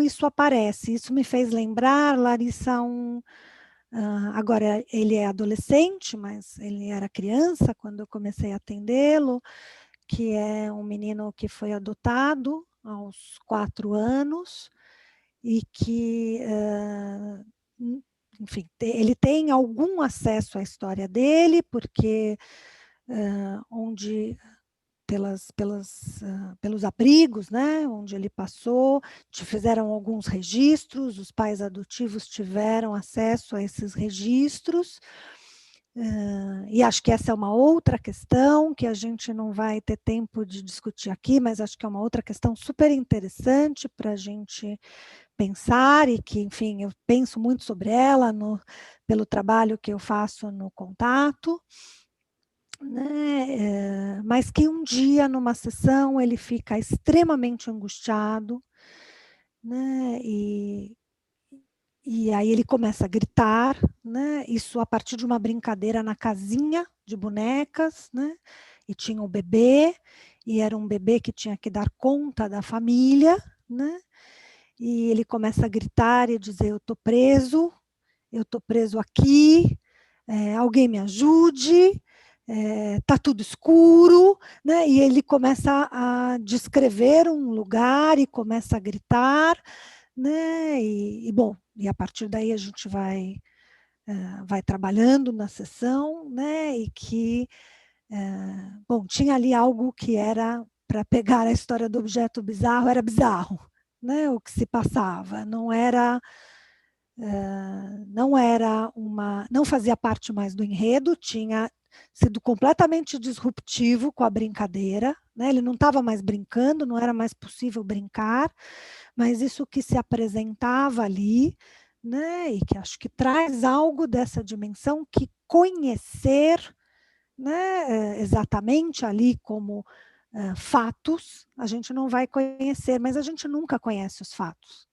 isso aparece? Isso me fez lembrar, Larissa, agora ele é adolescente, mas ele era criança quando eu comecei a atendê-lo, que é um menino que foi adotado aos 4 anos e que, enfim, ele tem algum acesso à história dele, porque onde pelos abrigos, né, onde ele passou, fizeram alguns registros, os pais adotivos tiveram acesso a esses registros, e acho que essa é uma outra questão que a gente não vai ter tempo de discutir aqui, mas acho que é uma outra questão super interessante para a gente pensar e que, enfim, eu penso muito sobre ela pelo trabalho que eu faço no contato, né? Mas que um dia, numa sessão, ele fica extremamente angustiado, né? E aí ele começa a gritar, né? Isso a partir de uma brincadeira na casinha de bonecas, né? E tinha um bebê, e era um bebê que tinha que dar conta da família, né? E ele começa a gritar e dizer: eu estou preso aqui, alguém me ajude, está tudo escuro, né? E ele começa a descrever um lugar e começa a gritar, né? Bom, e a partir daí a gente vai trabalhando na sessão, né? E que, bom, tinha ali algo que era, para pegar a história do objeto bizarro, era bizarro, né? O que se passava, não fazia parte mais do enredo, tinha sido completamente disruptivo com a brincadeira, né? Ele não estava mais brincando, não era mais possível brincar, mas isso que se apresentava ali, né? E que acho que traz algo dessa dimensão que conhecer, né? Exatamente ali como fatos, a gente não vai conhecer, mas a gente nunca conhece os fatos.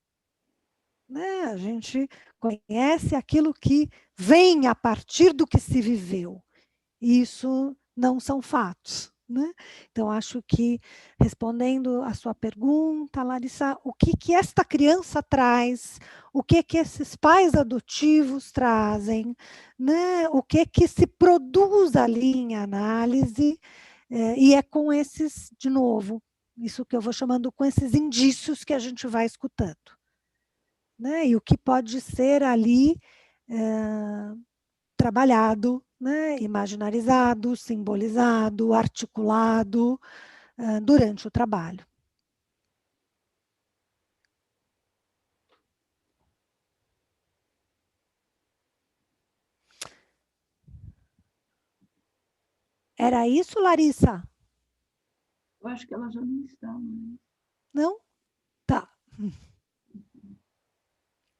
Né? A gente conhece aquilo que vem a partir do que se viveu. Isso não são fatos. Né? Então, acho que, respondendo a sua pergunta, Larissa, o que esta criança traz, o que esses pais adotivos trazem, né? O que se produz ali em análise, e é com esses, de novo, isso que eu vou chamando com esses indícios que a gente vai escutando. Né? E o que pode ser ali trabalhado, né, imaginarizado, simbolizado, articulado durante o trabalho. Era isso, Larissa? Eu acho que ela já não está, mas... Não? Tá.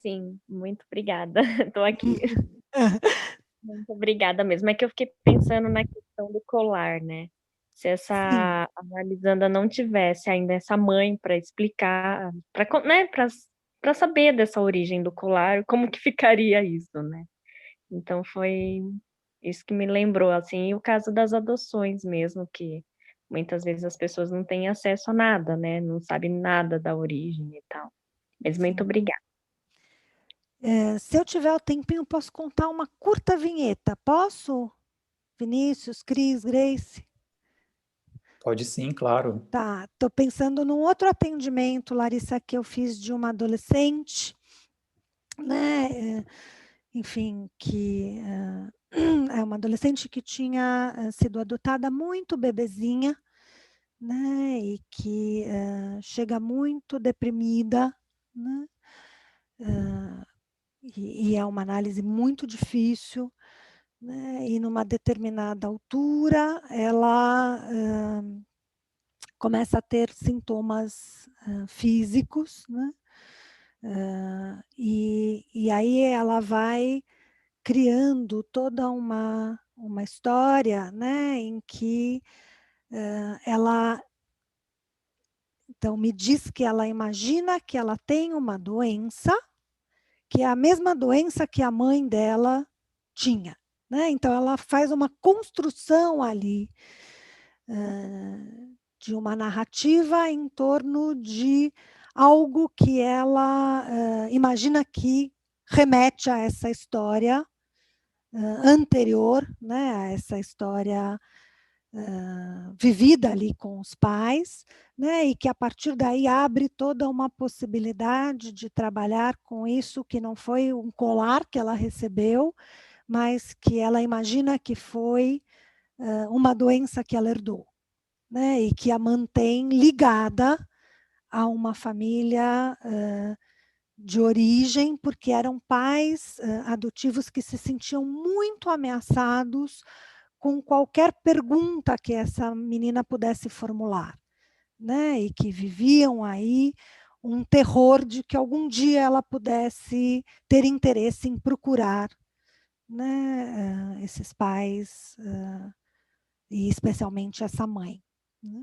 Sim, muito obrigada. Estou aqui. Muito obrigada mesmo. É que eu fiquei pensando na questão do colar, né? Se essa a Lisandra não tivesse ainda essa mãe para explicar, para saber dessa origem do colar, como que ficaria isso, né? Então foi isso que me lembrou, assim, e o caso das adoções mesmo, que muitas vezes as pessoas não têm acesso a nada, né? Não sabem nada da origem e tal. Mas muito obrigada. Se eu tiver o tempinho, posso contar uma curta vinheta. Posso? Vinícius, Cris, Grace? Pode sim, claro. Tá, estou pensando num outro atendimento, Larissa, que eu fiz de uma adolescente, né? Enfim, que é uma adolescente que tinha sido adotada muito bebezinha, né? E que chega muito deprimida, né? E é uma análise muito difícil, né? E numa determinada altura, ela começa a ter sintomas físicos, né? E aí ela vai criando toda uma história, né? Em que ela, então, me diz que ela imagina que ela tem uma doença, que é a mesma doença que a mãe dela tinha, né? Então, ela faz uma construção ali de uma narrativa em torno de algo que ela imagina que remete a essa história anterior, né? A essa história vivida ali com os pais, né? E que a partir daí abre toda uma possibilidade de trabalhar com isso que não foi um colar que ela recebeu, mas que ela imagina que foi uma doença que ela herdou, né? E que a mantém ligada a uma família de origem, porque eram pais adotivos que se sentiam muito ameaçados com qualquer pergunta que essa menina pudesse formular, né? E que viviam aí um terror de que algum dia ela pudesse ter interesse em procurar, né, esses pais, e especialmente essa mãe, né?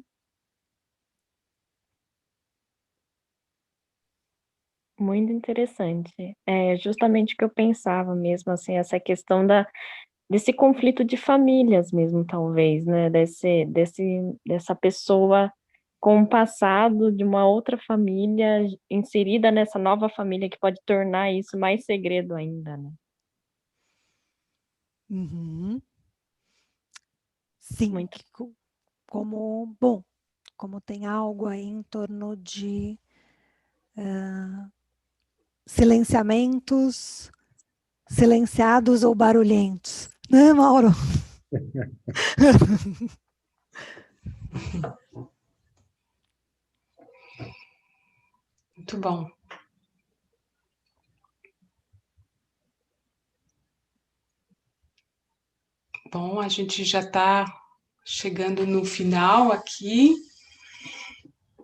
Muito interessante. É justamente o que eu pensava mesmo, assim, essa questão desse conflito de famílias mesmo, talvez, né? Dessa pessoa com um passado de uma outra família inserida nessa nova família que pode tornar isso mais segredo ainda, né? Uhum. Sim, Muito. como tem algo aí em torno de silenciamentos, silenciados ou barulhentos, né, Mauro? Muito bom. Bom, a gente já está chegando no final aqui.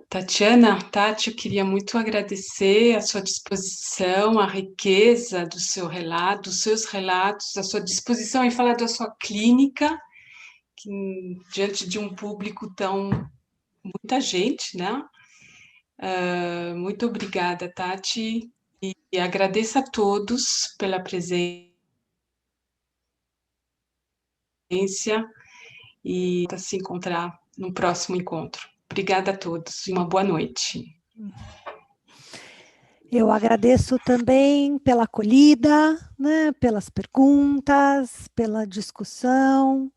Tatiana, Tati, eu queria muito agradecer a sua disposição, a riqueza do seu relato, dos seus relatos, a sua disposição em falar da sua clínica, que, diante de um público tão... muita gente, né? Muito obrigada, Tati, e agradeço a todos pela presença e se encontrar no próximo encontro. Obrigada a todos e uma boa noite. Eu agradeço também pela acolhida, né, pelas perguntas, pela discussão.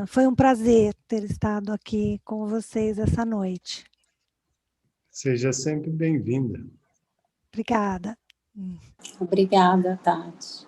Foi um prazer ter estado aqui com vocês essa noite. Seja sempre bem-vinda. Obrigada. Obrigada, Tati.